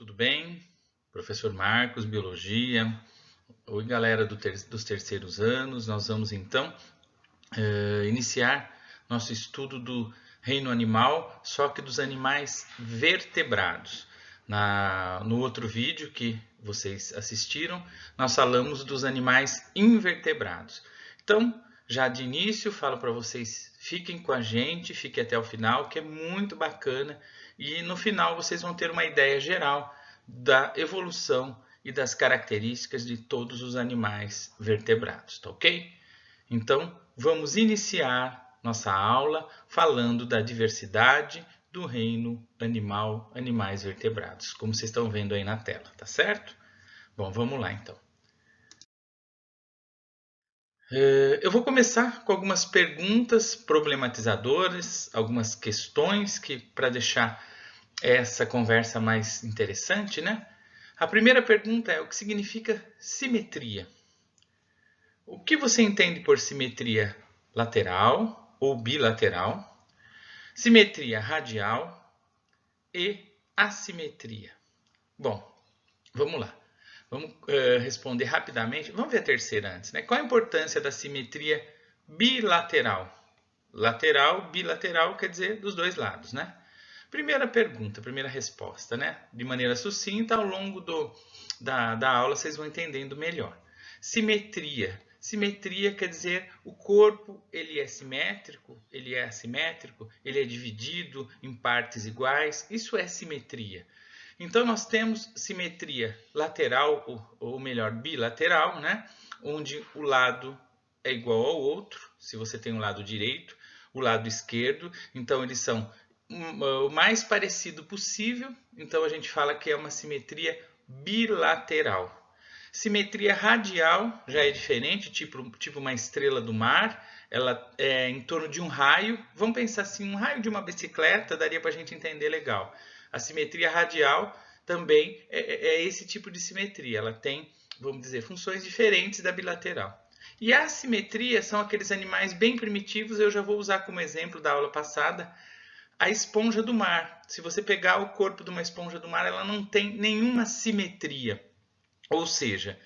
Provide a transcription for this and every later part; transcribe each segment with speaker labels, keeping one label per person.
Speaker 1: tudo bem? Professor Marcos, Biologia. Oi, galera dos terceiros anos. Nós vamos então iniciar nosso estudo do reino animal, só que dos animais vertebrados. No outro vídeo que vocês assistiram, nós falamos dos animais invertebrados. Então, já de início, falo para vocês, fiquem com a gente, fiquem até o final, que é muito bacana. E no final vocês vão ter uma ideia geral da evolução e das características de todos os animais vertebrados, tá ok? Então, vamos iniciar nossa aula falando da diversidade do reino animal, animais vertebrados, como vocês estão vendo aí na tela, tá certo? Bom, vamos lá então. Eu vou começar com algumas perguntas problematizadoras, algumas questões que para deixar essa conversa mais interessante, né? A primeira pergunta é: o que significa simetria? O que você entende por simetria lateral ou bilateral, simetria radial e assimetria? Bom, vamos lá. Vamos responder rapidamente. Vamos ver a terceira antes, né? Qual a importância da simetria bilateral? Lateral, bilateral quer dizer dos dois lados, né? Primeira pergunta, primeira resposta, né? De maneira sucinta, ao longo da aula vocês vão entendendo melhor. Simetria. Simetria quer dizer o corpo ele é simétrico, ele é assimétrico, ele é dividido em partes iguais. Isso é simetria. Então, nós temos simetria lateral, ou melhor, bilateral, né? Onde o lado é igual ao outro. Se você tem um lado direito, o lado esquerdo. Então, eles são o mais parecido possível. Então, a gente fala que é uma simetria bilateral. Simetria radial já é diferente, tipo uma estrela do mar. Ela é em torno de um raio. Vamos pensar assim, um raio de uma bicicleta, daria para a gente entender legal. A simetria radial também é esse tipo de simetria. Ela tem, vamos dizer, funções diferentes da bilateral. E a assimetria são aqueles animais bem primitivos. Eu já vou usar como exemplo da aula passada a esponja do mar. Se você pegar o corpo de uma esponja do mar, ela não tem nenhuma simetria. Ou seja,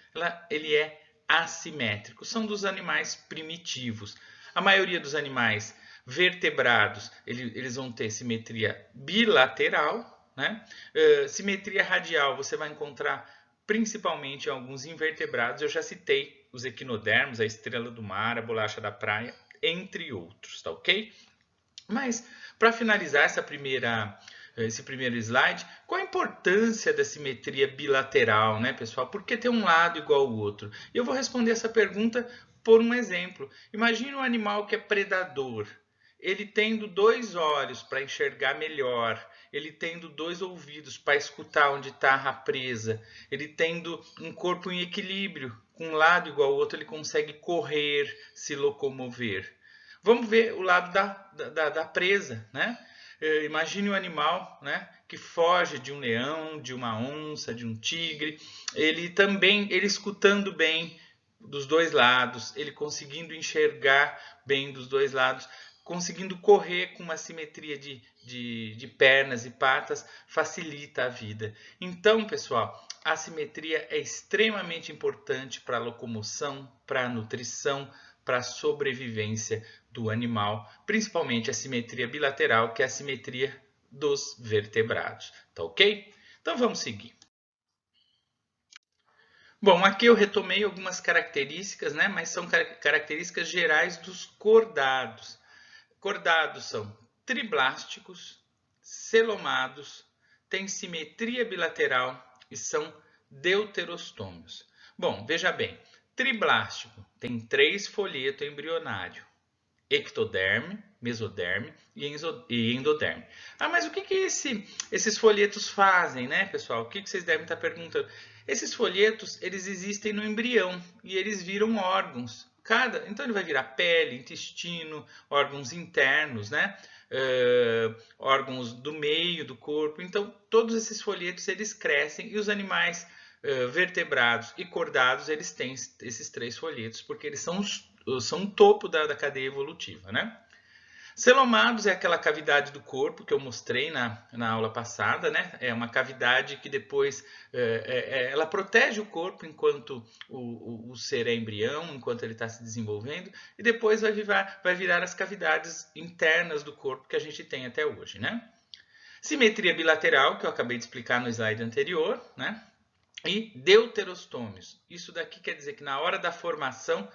Speaker 1: ele é assimétrico. São dos animais primitivos. A maioria dos animais vertebrados, eles vão ter simetria bilateral, né? Simetria radial você vai encontrar principalmente em alguns invertebrados. Eu já citei os equinodermos, a estrela do mar, a bolacha da praia, entre outros, tá ok? Mas, para finalizar esse primeiro slide, qual a importância da simetria bilateral, né, pessoal? Por que ter um lado igual ao outro? E eu vou responder essa pergunta por um exemplo. Imagine um animal que é predador. Ele tendo dois olhos para enxergar melhor, ele tendo dois ouvidos para escutar onde está a presa, ele tendo um corpo em equilíbrio, com um lado igual ao outro, ele consegue correr, se locomover. Vamos ver o lado da presa, né? Imagine um animal, né, que foge de um leão, de uma onça, de um tigre. Ele escutando bem dos dois lados, ele conseguindo enxergar bem dos dois lados, conseguindo correr com uma simetria de pernas e patas, facilita a vida. Então, pessoal, a simetria é extremamente importante para a locomoção, para a nutrição, para a sobrevivência do animal, principalmente a simetria bilateral, que é a simetria dos vertebrados. Tá ok? Então vamos seguir. Bom, aqui eu retomei algumas características, né? Mas são características gerais dos cordados. Cordados são triblásticos, celomados, têm simetria bilateral e são deuterostômios. Bom, veja bem, triblástico tem 3 folhetos embrionários: ectoderme, mesoderme e endoderme. Ah, mas o que esses folhetos fazem, né, pessoal? O que vocês devem estar perguntando? Esses folhetos, eles existem no embrião e eles viram órgãos. Então ele vai virar pele, intestino, órgãos internos, né? Órgãos do meio do corpo. Então todos esses folhetos eles crescem e os animais vertebrados e cordados eles têm esses 3 folhetos porque eles são o topo da cadeia evolutiva, né? Celomados é aquela cavidade do corpo que eu mostrei na aula passada, né? É uma cavidade que depois ela protege o corpo enquanto o ser é embrião, enquanto ele está se desenvolvendo, e depois vai virar as cavidades internas do corpo que a gente tem até hoje, né? Simetria bilateral, que eu acabei de explicar no slide anterior, né? E deuterostômios. Isso daqui quer dizer que na hora da formação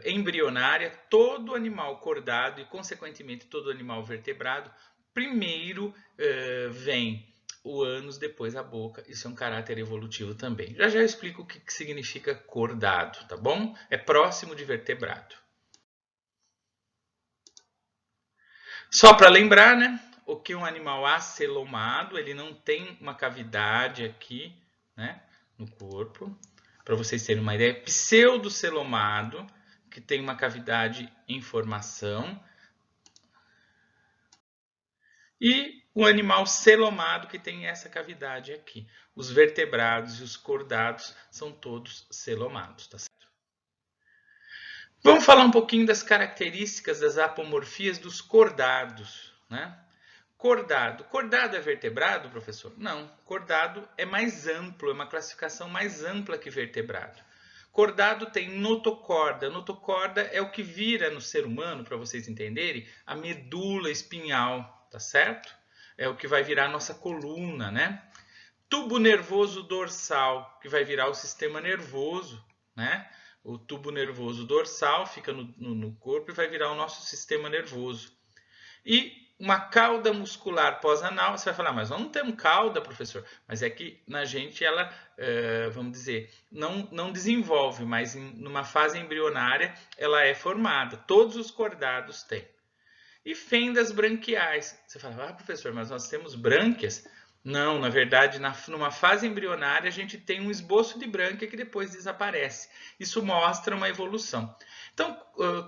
Speaker 1: embrionária, todo animal cordado e, consequentemente, todo animal vertebrado, primeiro vem o ânus, depois a boca. Isso é um caráter evolutivo também. Já eu explico o que significa cordado, tá bom? É próximo de vertebrado. Só para lembrar, né? O que é um animal acelomado, ele não tem uma cavidade aqui, né, no corpo. Para vocês terem uma ideia, pseudocelomado, que tem uma cavidade em formação, e o animal celomado, que tem essa cavidade aqui. Os vertebrados e os cordados são todos celomados, tá certo? Vamos falar um pouquinho das características das apomorfias dos cordados, né? Cordado. Cordado é vertebrado, professor? Não. Cordado é mais amplo, é uma classificação mais ampla que vertebrado. Cordado tem notocorda. Notocorda é o que vira no ser humano, para vocês entenderem, a medula espinhal, tá certo? É o que vai virar a nossa coluna, né? Tubo nervoso dorsal, que vai virar o sistema nervoso, né? O tubo nervoso dorsal fica no corpo e vai virar o nosso sistema nervoso. E uma cauda muscular pós-anal, você vai falar, mas nós não temos cauda, professor. Mas é que na gente ela, vamos dizer, não desenvolve, mas numa fase embrionária ela é formada. Todos os cordados têm. E fendas branquiais. Você fala, professor, mas nós temos brânquias? Não, na verdade, numa fase embrionária a gente tem um esboço de brânquia que depois desaparece. Isso mostra uma evolução. Então,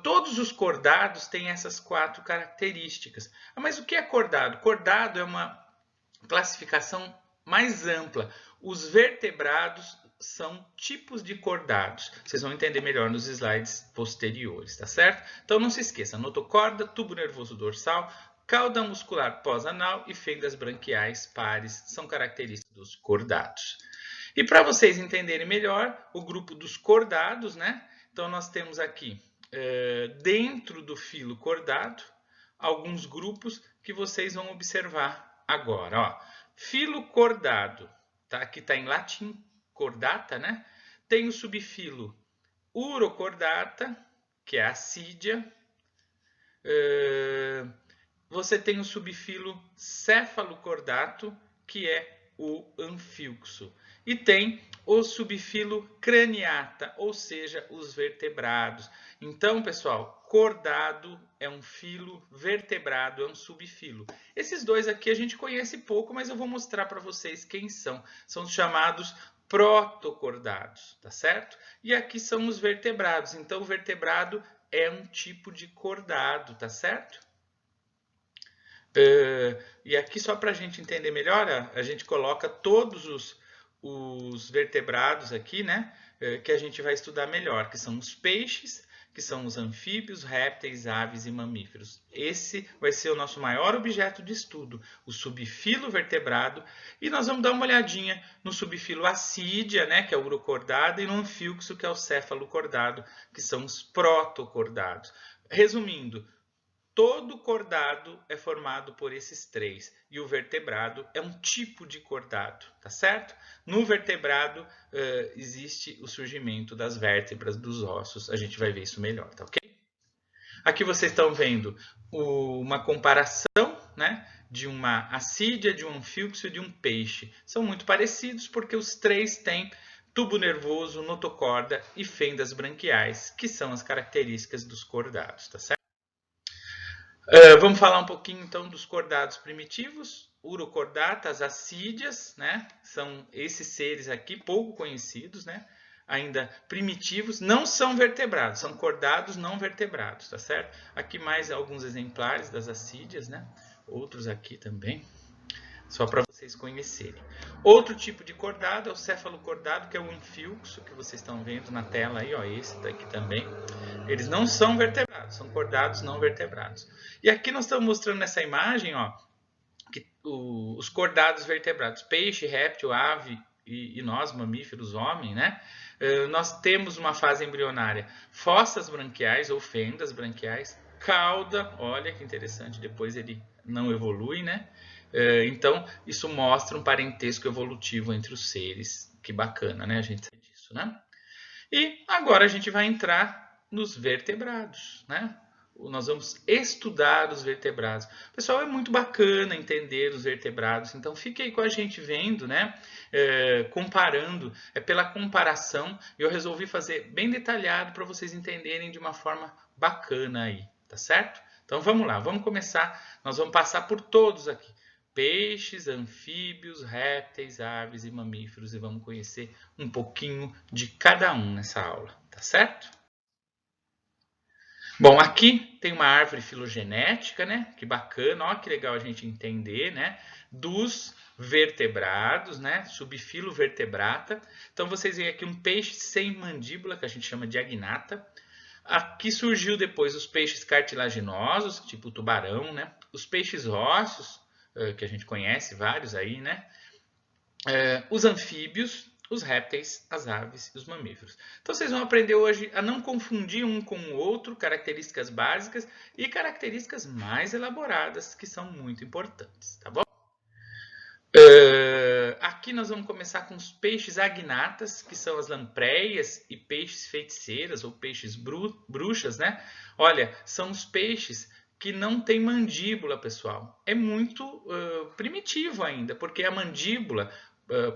Speaker 1: todos os cordados têm essas 4 características. Mas o que é cordado? Cordado é uma classificação mais ampla. Os vertebrados são tipos de cordados. Vocês vão entender melhor nos slides posteriores, tá certo? Então não se esqueça, notocorda, tubo nervoso dorsal, cauda muscular pós-anal e fendas branquiais pares são características dos cordados. E para vocês entenderem melhor o grupo dos cordados, né? Então nós temos aqui, dentro do filo cordado, alguns grupos que vocês vão observar agora. Ó. Filo cordado, tá? Que está em latim, cordata, né? Tem o subfilo urocordata, que é a assídia. Você tem o subfilo cefalocordato, que é o anfíoxo. E tem o subfilo craniata, ou seja, os vertebrados. Então, pessoal, cordado é um filo, vertebrado é um subfilo. Esses dois aqui a gente conhece pouco, mas eu vou mostrar para vocês quem são. São os chamados protocordados, tá certo? E aqui são os vertebrados. Então, o vertebrado é um tipo de cordado, tá certo? E aqui, só para a gente entender melhor, a gente coloca todos os vertebrados aqui, né? Que a gente vai estudar melhor, que são os peixes, que são os anfíbios, répteis, aves e mamíferos. Esse vai ser o nosso maior objeto de estudo, o subfilo vertebrado. E nós vamos dar uma olhadinha no subfilo assídia, né? Que é o urocordado, e no anfíoxo, que é o cefalocordado, que são os protocordados. Resumindo, todo cordado é formado por esses 3 e o vertebrado é um tipo de cordado, tá certo? No vertebrado existe o surgimento das vértebras, dos ossos, a gente vai ver isso melhor, tá ok? Aqui vocês estão vendo uma comparação, né, de uma assídia, de um anfíoxo e de um peixe. São muito parecidos porque os 3 têm tubo nervoso, notocorda e fendas branquiais, que são as características dos cordados, tá certo? Vamos falar um pouquinho então dos cordados primitivos. Urocordatas, assídias, né? São esses seres aqui pouco conhecidos, né? Ainda primitivos, não são vertebrados, são cordados não vertebrados, tá certo? Aqui mais alguns exemplares das assídias, né? Outros aqui também. Só para vocês conhecerem. Outro tipo de cordado é o cefalocordado, que é o anfíoxo, que vocês estão vendo na tela aí, ó, esse daqui também. Eles não são vertebrados, são cordados não vertebrados. E aqui nós estamos mostrando nessa imagem, ó, que os cordados vertebrados, peixe, réptil, ave e nós, mamíferos, homem, né? Nós temos uma fase embrionária, fossas branquiais ou fendas branquiais, cauda, olha que interessante, depois ele não evolui, né? Então, isso mostra um parentesco evolutivo entre os seres. Que bacana, né? A gente sabe disso, né? E agora a gente vai entrar nos vertebrados, né? Nós vamos estudar os vertebrados. Pessoal, é muito bacana entender os vertebrados, então fique aí com a gente vendo, né? Comparando, é pela comparação, eu resolvi fazer bem detalhado para vocês entenderem de uma forma bacana aí, tá certo? Então vamos lá, vamos começar, nós vamos passar por todos aqui. Peixes, anfíbios, répteis, aves e mamíferos, e vamos conhecer um pouquinho de cada um nessa aula, tá certo? Bom, aqui tem uma árvore filogenética, né? Que bacana, ó, que legal a gente entender, né? Dos vertebrados, né? Subfilo vertebrata. Então vocês veem aqui um peixe sem mandíbula, que a gente chama de agnata. Aqui surgiu depois os peixes cartilaginosos, tipo o tubarão, né? Os peixes ósseos, que a gente conhece vários aí, né? Os anfíbios, os répteis, as aves e os mamíferos. Então vocês vão aprender hoje a não confundir um com o outro, características básicas e características mais elaboradas que são muito importantes, tá bom? Aqui nós vamos começar com os peixes agnatas, que são as lampreias e peixes feiticeiras ou peixes bruxas, né? Olha, são os peixes que não têm mandíbula, pessoal. É muito primitivo ainda, porque a mandíbula,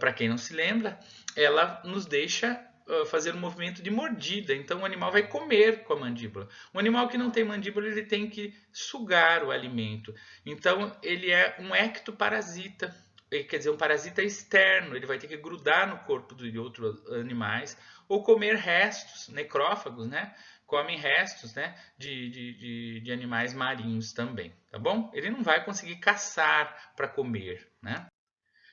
Speaker 1: para quem não se lembra, ela nos deixa fazer um movimento de mordida. Então o animal vai comer com a mandíbula. Um animal que não tem mandíbula, ele tem que sugar o alimento. Então ele é um ectoparasita. Quer dizer, um parasita externo, ele vai ter que grudar no corpo de outros animais ou comer restos, necrófagos, né? Comem restos, né? De animais marinhos também, tá bom? Ele não vai conseguir caçar para comer, né?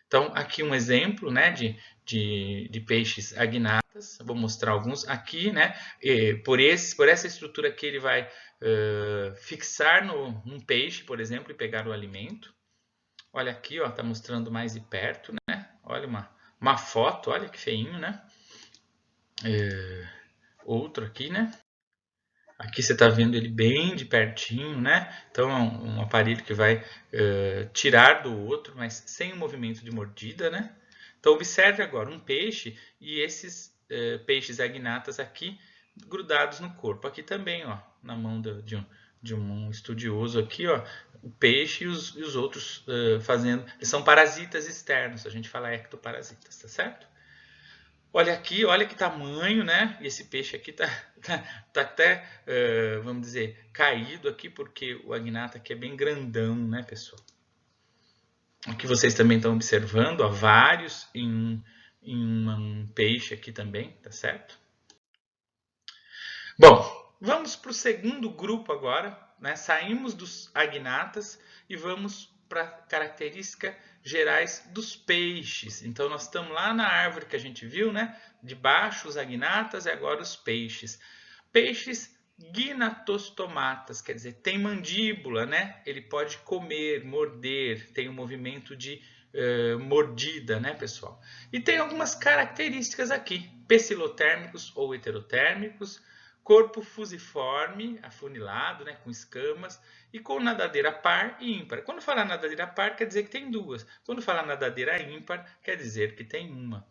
Speaker 1: Então, aqui um exemplo, né, de peixes agnatas. Vou mostrar alguns aqui, né? Por essa estrutura aqui, ele vai fixar num peixe, por exemplo, e pegar o alimento. Olha aqui, ó, tá mostrando mais de perto, né? Olha uma foto, olha que feinho, né? Outro aqui, né? Aqui você está vendo ele bem de pertinho, né? Então é um aparelho que vai tirar do outro, mas sem o movimento de mordida, né? Então observe agora um peixe e esses peixes agnatas aqui grudados no corpo. Aqui também, ó, na mão de um estudioso aqui, ó, o peixe e os outros fazendo. Eles são parasitas externos, a gente fala ectoparasitas, tá certo? Olha aqui, olha que tamanho, né? E esse peixe aqui tá até, vamos dizer, caído aqui, porque o agnata aqui é bem grandão, né, pessoal? Aqui vocês também estão observando, ó, vários em um peixe aqui também, tá certo? Bom, vamos para o segundo grupo agora, né? Saímos dos agnatas e vamos para características gerais dos peixes. Então, nós estamos lá na árvore que a gente viu, né? De baixo os agnatas e agora os peixes. Peixes gnatostomatas, quer dizer, tem mandíbula, né? Ele pode comer, morder, tem um movimento de mordida, né, pessoal? E tem algumas características aqui, pecilotérmicos ou heterotérmicos, corpo fusiforme, afunilado, né, com escamas, e com nadadeira par e ímpar. Quando falar nadadeira par, quer dizer que tem duas. Quando falar nadadeira ímpar, quer dizer que tem uma.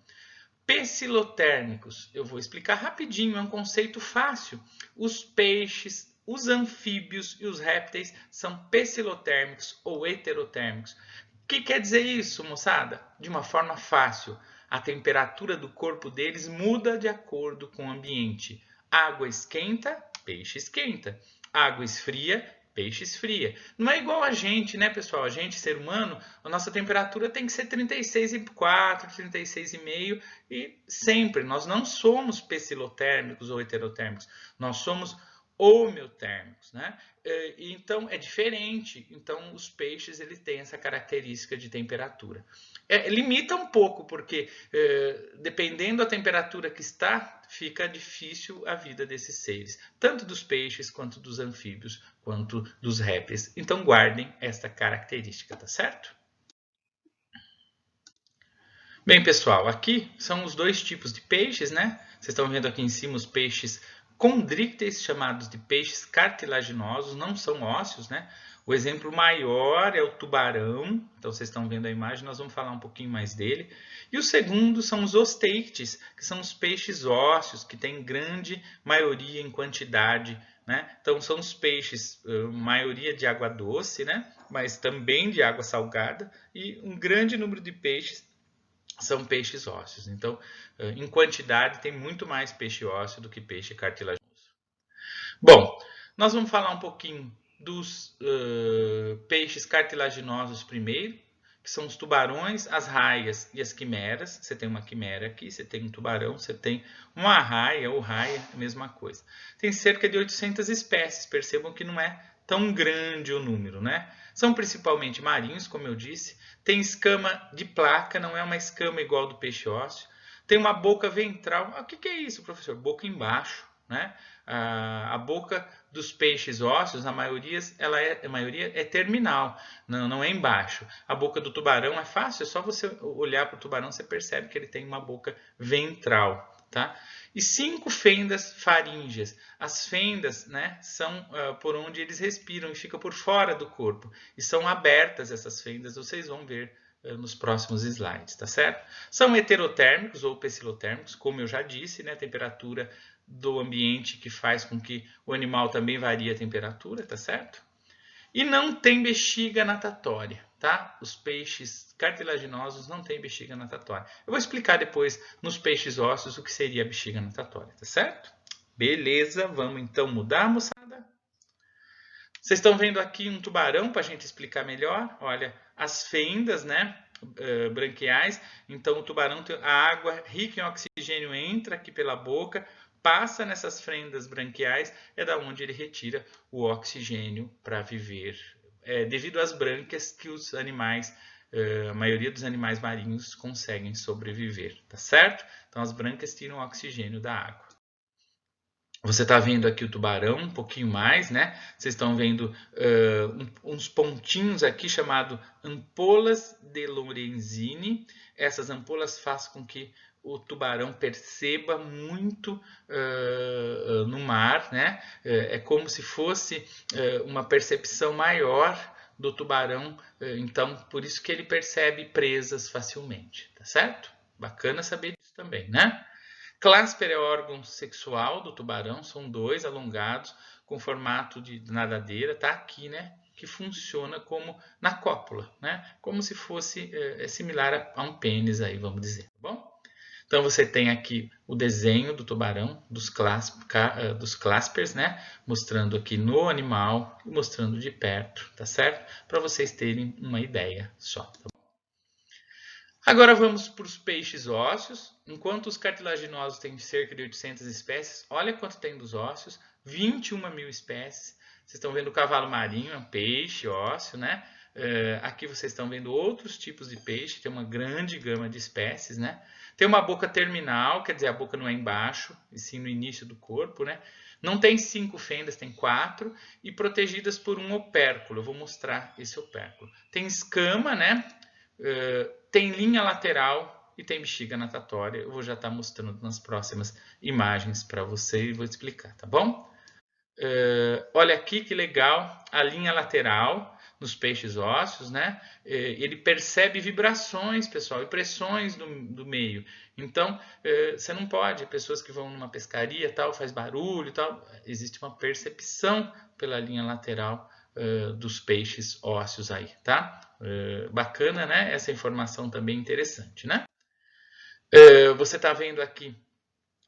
Speaker 1: Pecilotérmicos, eu vou explicar rapidinho, é um conceito fácil. Os peixes, os anfíbios e os répteis são pecilotérmicos ou heterotérmicos. O que quer dizer isso, moçada? De uma forma fácil, a temperatura do corpo deles muda de acordo com o ambiente. Água esquenta, peixe esquenta. Água esfria, peixe esfria. Não é igual a gente, né, pessoal? A gente, ser humano, a nossa temperatura tem que ser 36,4, 36,5 e sempre. Nós não somos pecilotérmicos ou heterotérmicos. Nós somos homeotérmicos, né? Então é diferente. Então os peixes ele têm essa característica de temperatura. Limita um pouco porque dependendo da temperatura que está, fica difícil a vida desses seres, tanto dos peixes quanto dos anfíbios, quanto dos répteis. Então guardem esta característica, tá certo? Bem, pessoal, aqui são os dois tipos de peixes, né? Vocês estão vendo aqui em cima os peixes condrícteis, chamados de peixes cartilaginosos, não são ósseos, né? O exemplo maior é o tubarão, então vocês estão vendo a imagem, nós vamos falar um pouquinho mais dele. E o segundo são os ostéites, que são os peixes ósseos, que têm grande maioria em quantidade, né? Então são os peixes, maioria de água doce, né? Mas também de água salgada, e um grande número de peixes são peixes ósseos. Então, em quantidade, tem muito mais peixe ósseo do que peixe cartilaginoso. Bom, nós vamos falar um pouquinho dos peixes cartilaginosos primeiro, que são os tubarões, as raias e as quimeras. Você tem uma quimera aqui, você tem um tubarão, você tem uma raia ou raia, a mesma coisa. Tem cerca de 800 espécies, percebam que não é tão grande o número, né? São principalmente marinhos, como eu disse. Tem escama de placa, não é uma escama igual do peixe ósseo. Tem uma boca ventral. O que é isso, professor? Boca embaixo, né? A boca dos peixes ósseos, a maioria é terminal, não é embaixo. A boca do tubarão é fácil, é só você olhar para o tubarão, você percebe que ele tem uma boca ventral. Tá? E 5 fendas faríngeas. As fendas, né, são por onde eles respiram e fica por fora do corpo. E são abertas essas fendas, vocês vão ver nos próximos slides, tá certo? São heterotérmicos ou pecilotérmicos, como eu já disse, né, a temperatura do ambiente que faz com que o animal também varie a temperatura, tá certo? E não tem bexiga natatória, tá? Os peixes cartilaginosos não têm bexiga natatória. Eu vou explicar depois nos peixes ósseos o que seria a bexiga natatória, tá certo? Beleza, vamos então mudar, moçada? Vocês estão vendo aqui um tubarão para a gente explicar melhor. Olha, as fendas, né? Branquiais. Então o tubarão tem a água rica em oxigênio entra aqui pela boca, passa nessas fendas branquiais, é da onde ele retira o oxigênio para viver. Devido às brânquias que os animais, a maioria dos animais marinhos conseguem sobreviver, tá certo? Então as brânquias tiram o oxigênio da água. Você está vendo aqui o tubarão um pouquinho mais, né? Vocês estão vendo uns pontinhos aqui chamado ampolas de Lorenzini. Essas ampolas fazem com que o tubarão perceba muito no mar, né? É como se fosse uma percepção maior do tubarão, então por isso que ele percebe presas facilmente, tá certo? Bacana saber disso também, né? Clasper é o órgão sexual do tubarão, são 2 alongados com formato de nadadeira, tá aqui, né? Que funciona como na cópula, né? Como se fosse similar a um pênis aí, vamos dizer, tá bom? Então você tem aqui o desenho do tubarão, dos claspers, né? Mostrando aqui no animal e mostrando de perto, tá certo? Para vocês terem uma ideia só, tá bom? Agora vamos para os peixes ósseos. Enquanto os cartilaginosos têm cerca de 800 espécies, olha quanto tem dos ósseos, 21 mil espécies. Vocês estão vendo o cavalo marinho, é um peixe ósseo, né? Aqui vocês estão vendo outros tipos de peixe, tem uma grande gama de espécies, né? Tem uma boca terminal, quer dizer, a boca não é embaixo, e sim no início do corpo, né? Não tem 5 fendas, tem 4, e protegidas por um opérculo. Eu vou mostrar esse opérculo. Tem escama, né? Tem linha lateral e tem bexiga natatória. Eu vou já estar mostrando nas próximas imagens para você e vou explicar, tá bom? Olha aqui que legal, a linha lateral nos peixes ósseos, né? Ele percebe vibrações, pessoal, e pressões do meio. Então, você não pode, pessoas que vão numa pescaria, tal, faz barulho e tal, existe uma percepção pela linha lateral dos peixes ósseos aí, tá? Bacana, né? Essa informação também interessante, né? Você está vendo aqui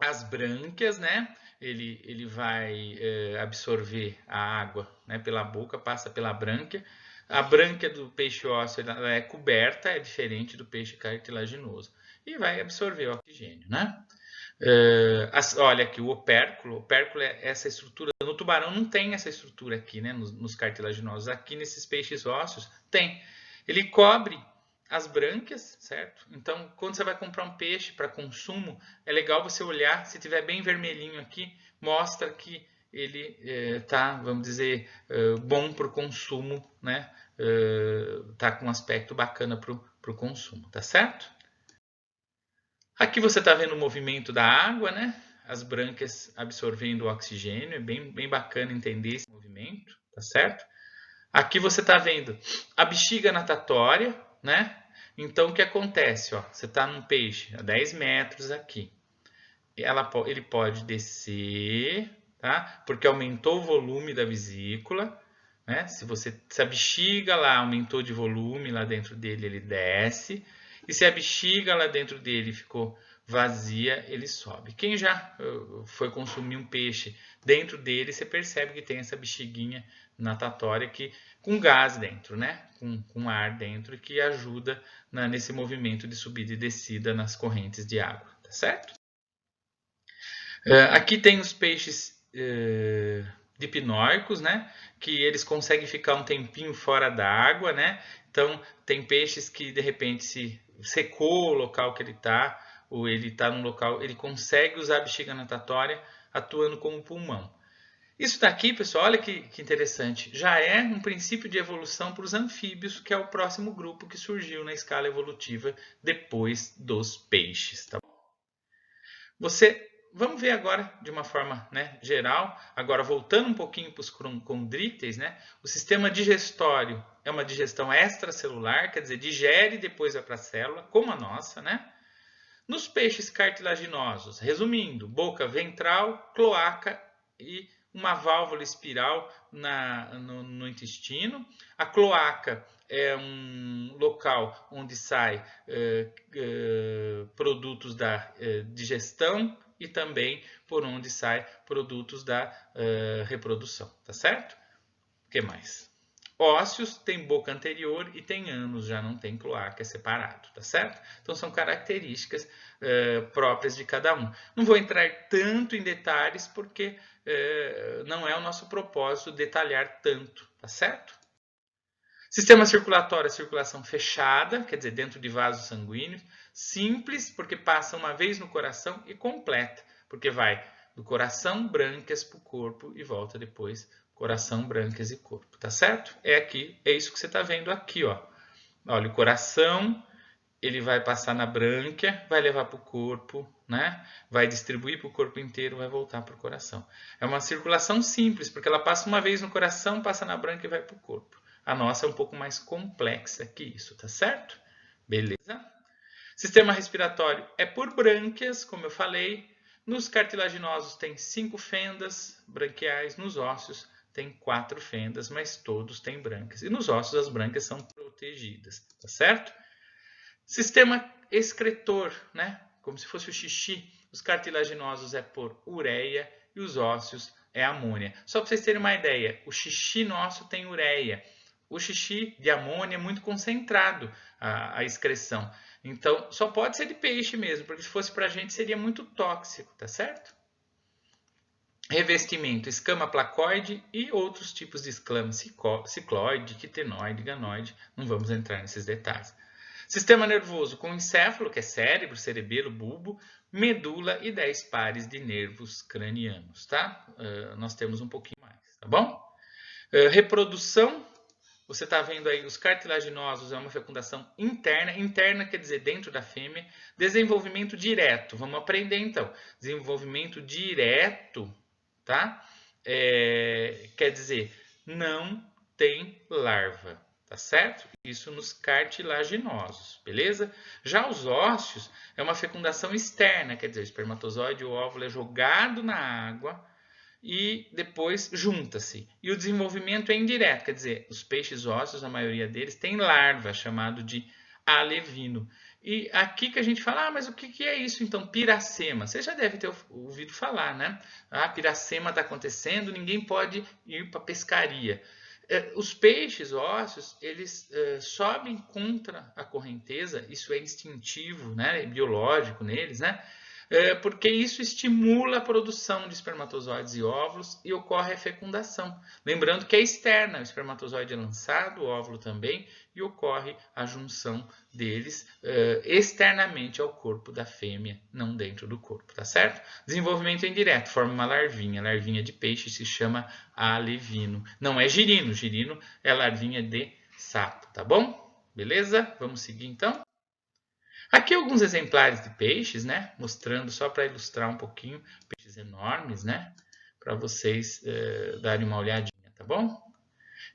Speaker 1: as brânquias, né? Ele vai absorver a água, né, pela boca, passa pela brânquia. A brânquia do peixe ósseo ela é coberta, é diferente do peixe cartilaginoso. E vai absorver o oxigênio, né? Olha aqui, o opérculo é essa estrutura. No tubarão não tem essa estrutura aqui, né? Nos cartilaginosos. Aqui nesses peixes ósseos tem. Ele cobre as brânquias, certo? Então, quando você vai comprar um peixe para consumo, é legal você olhar. Se tiver bem vermelhinho aqui, mostra que ele tá, vamos dizer, bom para o consumo, né? Tá com um aspecto bacana para o consumo, tá certo? Aqui você está vendo o movimento da água, né? As brânquias absorvendo o oxigênio, é bem bacana entender esse movimento, tá certo? Aqui você está vendo a bexiga natatória, né? Então, o que acontece? Ó, você está num peixe a 10 metros aqui. Ele pode descer, tá? Porque aumentou o volume da vesícula, né? Se a bexiga lá aumentou de volume, lá dentro dele ele desce. E se a bexiga lá dentro dele ficou vazia, ele sobe. Quem já foi consumir um peixe dentro dele, você percebe que tem essa bexiguinha natatória com gás dentro, né? Com ar dentro, que ajuda nesse movimento de subida e descida nas correntes de água, tá certo? Aqui tem os peixes dipnóicos, né? Que eles conseguem ficar um tempinho fora da água, né? Então, tem peixes que de repente se secou o local que ele está, ou ele está num local, ele consegue usar a bexiga natatória atuando como pulmão. Isso daqui, pessoal, olha que interessante, já é um princípio de evolução para os anfíbios, que é o próximo grupo que surgiu na escala evolutiva depois dos peixes, tá? Vamos ver agora de uma forma, né, geral, agora voltando um pouquinho para os condríteis, né, o sistema digestório é uma digestão extracelular, quer dizer, digere e depois vai para a célula, como a nossa, né? Nos peixes cartilaginosos, resumindo, boca ventral, cloaca e uma válvula espiral no intestino. A cloaca é um local onde sai produtos da digestão e também por onde sai produtos da reprodução, tá certo? O que mais? Ósseos tem boca anterior e tem ânus, já não tem cloaca, é separado, tá certo? Então são características próprias de cada um. Não vou entrar tanto em detalhes porque não é o nosso propósito detalhar tanto, tá certo? Sistema circulatório, circulação fechada, quer dizer, dentro de vasos sanguíneos. Simples, porque passa uma vez no coração, e completa, porque vai do coração, brânquias para o corpo e volta depois coração, brânquias e corpo, tá certo? É isso que você está vendo aqui, ó. Olha, o coração, ele vai passar na brânquia, vai levar para o corpo, né? Vai distribuir para o corpo inteiro, vai voltar para o coração. É uma circulação simples, porque ela passa uma vez no coração, passa na brânquia e vai para o corpo. A nossa é um pouco mais complexa que isso, tá certo? Beleza? Sistema respiratório é por brânquias, como eu falei. Nos cartilaginosos tem 5 fendas branquiais, nos ósseos tem 4 fendas, mas todos têm brânquias. E nos ossos as brânquias são protegidas, tá certo? Sistema excretor, né? Como se fosse o xixi. Os cartilaginosos é por ureia e os ósseos é amônia. Só para vocês terem uma ideia, o xixi nosso tem ureia. O xixi de amônia é muito concentrado, a excreção. Então, só pode ser de peixe mesmo, porque se fosse para a gente seria muito tóxico, tá certo? Revestimento, escama placoide e outros tipos de escama, cicloide, quitenoide, ganoide. Não vamos entrar nesses detalhes. Sistema nervoso com encéfalo, que é cérebro, cerebelo, bulbo, medula e 10 pares de nervos cranianos, tá? Nós temos um pouquinho mais, tá bom? Reprodução, você está vendo aí os cartilaginosos, é uma fecundação interna. Interna quer dizer dentro da fêmea. Desenvolvimento direto, vamos aprender então. Desenvolvimento direto, tá? Quer dizer, não tem larva, tá certo? Isso nos cartilaginosos, beleza? Já os ósseos é uma fecundação externa, quer dizer, o espermatozoide, o óvulo é jogado na água e depois junta-se. E o desenvolvimento é indireto, quer dizer, os peixes ósseos, a maioria deles, tem larva, chamado de alevino. E aqui que a gente fala, mas o que é isso então? Piracema. Você já deve ter ouvido falar, né? Ah, piracema está acontecendo, ninguém pode ir para a pescaria. Os peixes ósseos, eles sobem contra a correnteza, isso é instintivo, né? É biológico neles, né? porque isso estimula a produção de espermatozoides e óvulos e ocorre a fecundação. Lembrando que é externa, o espermatozoide é lançado, o óvulo também, e ocorre a junção deles externamente ao corpo da fêmea, não dentro do corpo, tá certo? Desenvolvimento indireto, forma uma larvinha, larvinha de peixe se chama alevino. Não é girino, girino é larvinha de sapo, tá bom? Beleza? Vamos seguir então? Aqui alguns exemplares de peixes, né? Mostrando só para ilustrar um pouquinho, peixes enormes, né? Para vocês darem uma olhadinha, tá bom?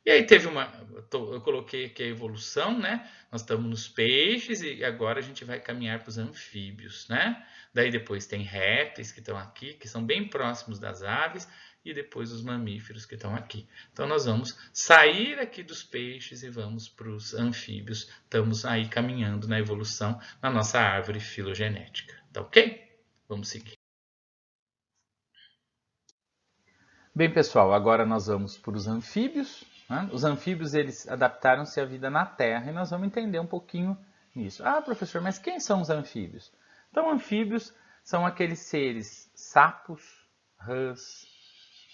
Speaker 1: E aí teve eu coloquei aqui a evolução, né? Nós estamos nos peixes e agora a gente vai caminhar para os anfíbios, né? Daí depois tem répteis que estão aqui, que são bem próximos das aves, e depois os mamíferos que estão aqui. Então nós vamos sair aqui dos peixes e vamos para os anfíbios. Estamos aí caminhando na evolução na nossa árvore filogenética, tá ok? Vamos seguir. Bem, pessoal, agora nós vamos para os anfíbios. Né? Os anfíbios, eles adaptaram-se à vida na Terra e nós vamos entender um pouquinho nisso. Ah, professor, mas quem são os anfíbios? Então, anfíbios são aqueles seres sapos, rãs,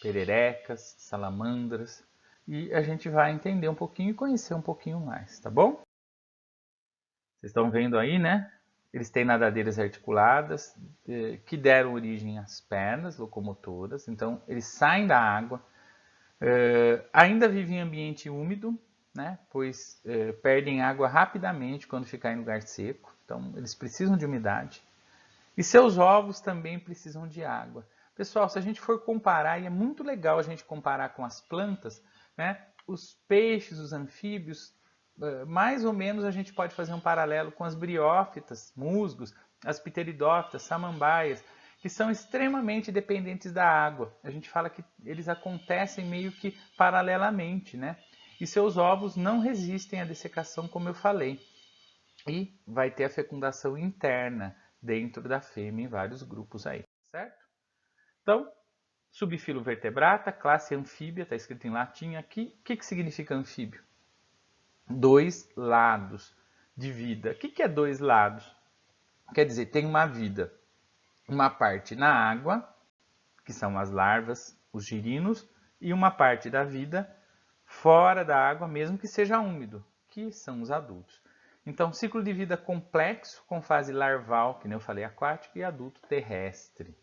Speaker 1: pererecas, salamandras, e a gente vai entender um pouquinho e conhecer um pouquinho mais, tá bom? Vocês estão vendo aí, né? Eles têm nadadeiras articuladas que deram origem às pernas locomotoras. Então, eles saem da água, ainda vivem em ambiente úmido, né? Pois perdem água rapidamente quando ficar em lugar seco. Então, eles precisam de umidade. E seus ovos também precisam de água. Pessoal, se a gente for comparar, e é muito legal a gente comparar com as plantas, né? Os peixes, os anfíbios, mais ou menos a gente pode fazer um paralelo com as briófitas, musgos, as pteridófitas, samambaias, que são extremamente dependentes da água. A gente fala que eles acontecem meio que paralelamente, né? E seus ovos não resistem à dessecação, como eu falei. E vai ter a fecundação interna dentro da fêmea em vários grupos aí, certo? Então, subfilo vertebrata, classe anfíbia, está escrito em latim aqui. O que significa anfíbio? Dois lados de vida. O que é dois lados? Quer dizer, tem uma vida, uma parte na água, que são as larvas, os girinos, e uma parte da vida fora da água, mesmo que seja úmido, que são os adultos. Então, ciclo de vida complexo, com fase larval, que nem eu falei, aquático, e adulto terrestre.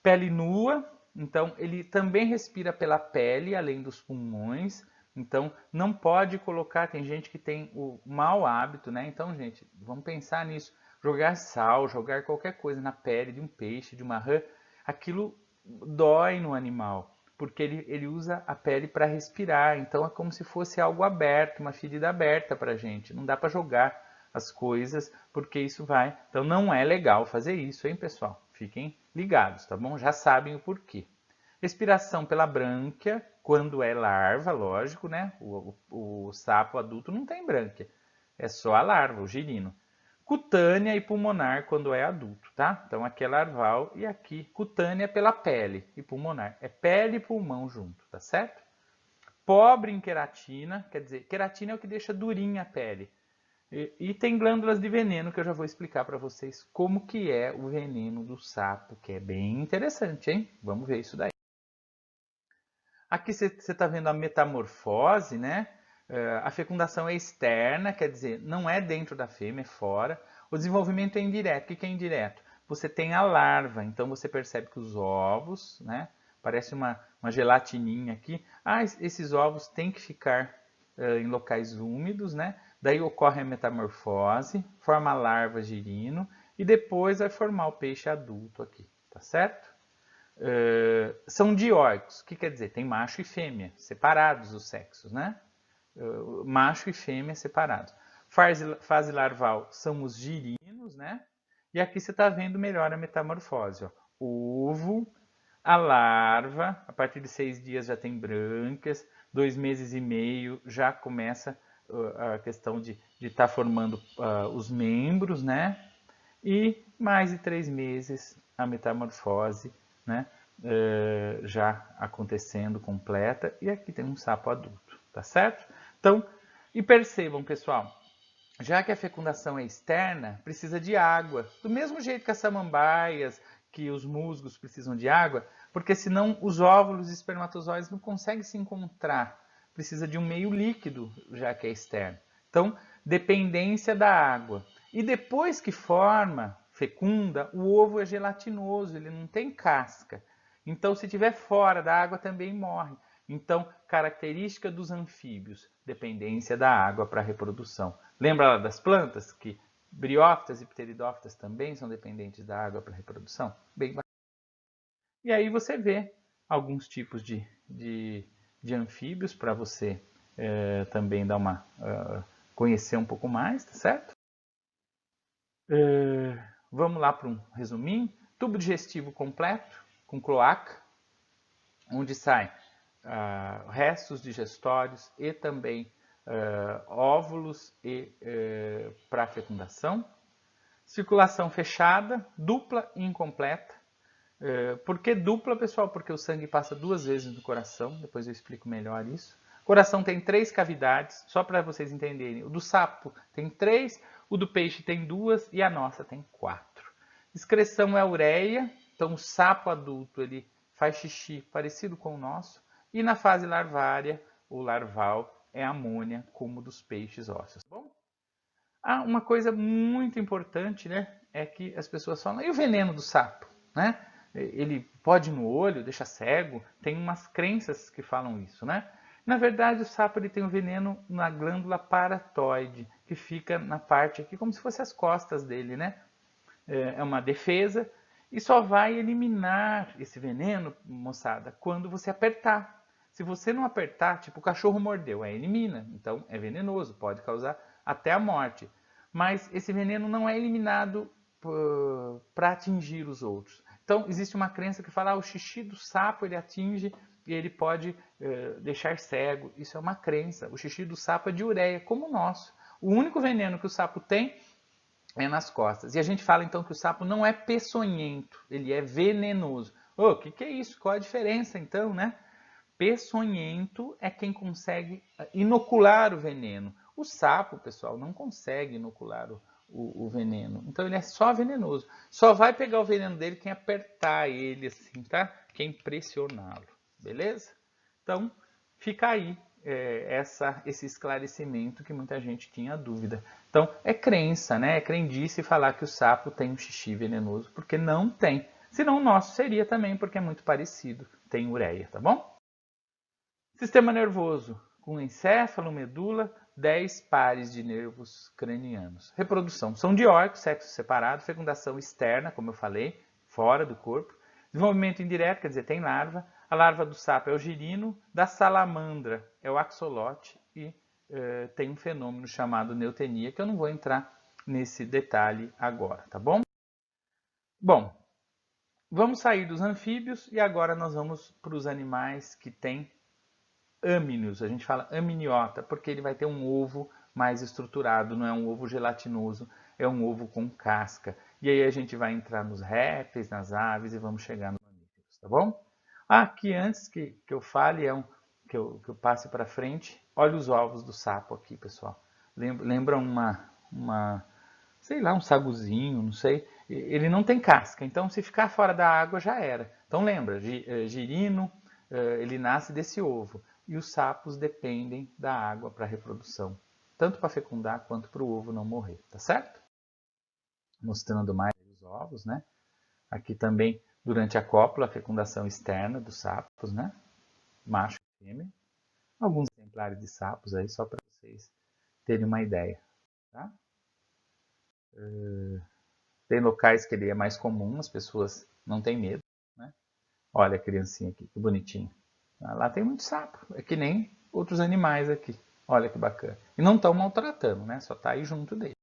Speaker 1: Pele nua, então ele também respira pela pele, além dos pulmões. Então, não pode colocar, tem gente que tem o mau hábito, né? Então, gente, vamos pensar nisso. Jogar sal, jogar qualquer coisa na pele de um peixe, de uma rã, aquilo dói no animal, porque ele usa a pele para respirar. Então, é como se fosse algo aberto, uma ferida aberta para a gente. Não dá para jogar as coisas, porque isso vai... Então, não é legal fazer isso, hein, pessoal? Fiquem ligados, tá bom? Já sabem o porquê. Respiração pela brânquia, quando é larva, lógico, né? O sapo adulto não tem brânquia, é só a larva, o girino. Cutânea e pulmonar quando é adulto, tá? Então aqui é larval e aqui cutânea pela pele e pulmonar. É pele e pulmão junto, tá certo? Pobre em queratina, quer dizer, queratina é o que deixa durinha a pele. E tem glândulas de veneno que eu já vou explicar para vocês como que é o veneno do sapo, que é bem interessante, hein? Vamos ver isso daí. Aqui você está vendo a metamorfose, né? A fecundação é externa, quer dizer, não é dentro da fêmea, é fora. O desenvolvimento é indireto. O que é indireto? Você tem a larva, então você percebe que os ovos, né? Parece uma gelatininha aqui. Ah, esses ovos têm que ficar em locais úmidos, né? Daí ocorre a metamorfose, forma a larva girino e depois vai formar o peixe adulto aqui, tá certo? São dióricos. O que quer dizer? Tem macho e fêmea, separados os sexos, né? Macho e fêmea separados. Fase larval são os girinos, né? E aqui você está vendo melhor a metamorfose. Ó. O ovo, a larva, a partir de 6 dias já tem brânquias, 2 meses e meio já começa a questão de estar formando os membros, né? E mais de 3 meses a metamorfose, né? Já acontecendo completa. E aqui tem um sapo adulto, tá certo? Então, e percebam, pessoal, já que a fecundação é externa, precisa de água. Do mesmo jeito que as samambaias, que os musgos precisam de água, porque senão os óvulos e espermatozoides não conseguem se encontrar. Precisa de um meio líquido, já que é externo. Então, dependência da água. E depois que forma, fecunda, o ovo é gelatinoso, ele não tem casca. Então, se estiver fora da água, também morre. Então, característica dos anfíbios, dependência da água para a reprodução. Lembra lá das plantas que briófitas e pteridófitas também são dependentes da água para a reprodução? Bem bacana. E aí você vê alguns tipos de anfíbios para você também dar uma conhecer um pouco mais, tá certo? Vamos lá para um resuminho. Tubo digestivo completo, com cloaca, onde saem restos digestórios e também óvulos e para fecundação. Circulação fechada, dupla e incompleta. Por que dupla, pessoal? Porque o sangue passa 2 vezes no coração, depois eu explico melhor isso. O coração tem 3 cavidades, só para vocês entenderem. O do sapo tem 3, o do peixe tem 2 e a nossa tem 4. Excreção é ureia, então o sapo adulto ele faz xixi parecido com o nosso. E na fase larvária, ou larval, é amônia, como dos peixes ósseos. Bom? Uma coisa muito importante, né, é que as pessoas falam, e o veneno do sapo? Né? Ele pode ir no olho, deixa cego, tem umas crenças que falam isso, né? Na verdade, o sapo ele tem um veneno na glândula paratoide, que fica na parte aqui, como se fosse as costas dele, né? É uma defesa e só vai eliminar esse veneno, moçada, quando você apertar. Se você não apertar, tipo o cachorro mordeu, elimina. Então é venenoso, pode causar até a morte. Mas esse veneno não é eliminado para atingir os outros. Então existe uma crença que fala o xixi do sapo ele atinge e ele pode deixar cego. Isso é uma crença. O xixi do sapo é de ureia, como o nosso. O único veneno que o sapo tem é nas costas. E a gente fala então que o sapo não é peçonhento, ele é venenoso. O que é isso? Qual a diferença então, né? Peçonhento é quem consegue inocular o veneno. O sapo, pessoal, não consegue inocular o veneno. Então ele é só venenoso. Só vai pegar o veneno dele quem apertar ele assim, tá? Quem pressioná-lo. Beleza? Então, fica aí esse esclarecimento que muita gente tinha dúvida. Então, é crença, né? É crendice falar que o sapo tem um xixi venenoso, porque não tem. Senão o nosso seria também, porque é muito parecido. Tem ureia, tá bom? Sistema nervoso, com encéfalo, medula, 10 pares de nervos cranianos. Reprodução, são dióricos, sexo separado, fecundação externa, como eu falei, fora do corpo. Desenvolvimento indireto, quer dizer, tem larva. A larva do sapo é o girino, da salamandra é o axolote e tem um fenômeno chamado neotenia, que eu não vou entrar nesse detalhe agora, tá bom? Bom, vamos sair dos anfíbios e agora nós vamos para os animais que têm âminos, a gente fala amniota, porque ele vai ter um ovo mais estruturado, não é um ovo gelatinoso, é um ovo com casca. E aí a gente vai entrar nos répteis, nas aves e vamos chegar nos mamíferos, tá bom? Aqui antes que eu fale, que eu passe para frente, olha os ovos do sapo aqui, pessoal. Lembra sei lá, um saguzinho, não sei. Ele não tem casca, então se ficar fora da água já era. Então lembra, girino, ele nasce desse ovo. E os sapos dependem da água para a reprodução, tanto para fecundar quanto para o ovo não morrer, tá certo? Mostrando mais os ovos, né? Aqui também, durante a cópula, a fecundação externa dos sapos, né? Macho e fêmea. Alguns exemplares de sapos aí, só para vocês terem uma ideia, tá? Tem locais que ele é mais comum, as pessoas não têm medo, né? Olha a criancinha aqui, que bonitinho. Lá tem muito sapo, é que nem outros animais aqui. Olha que bacana. E não estão maltratando, né? Só está aí junto dele.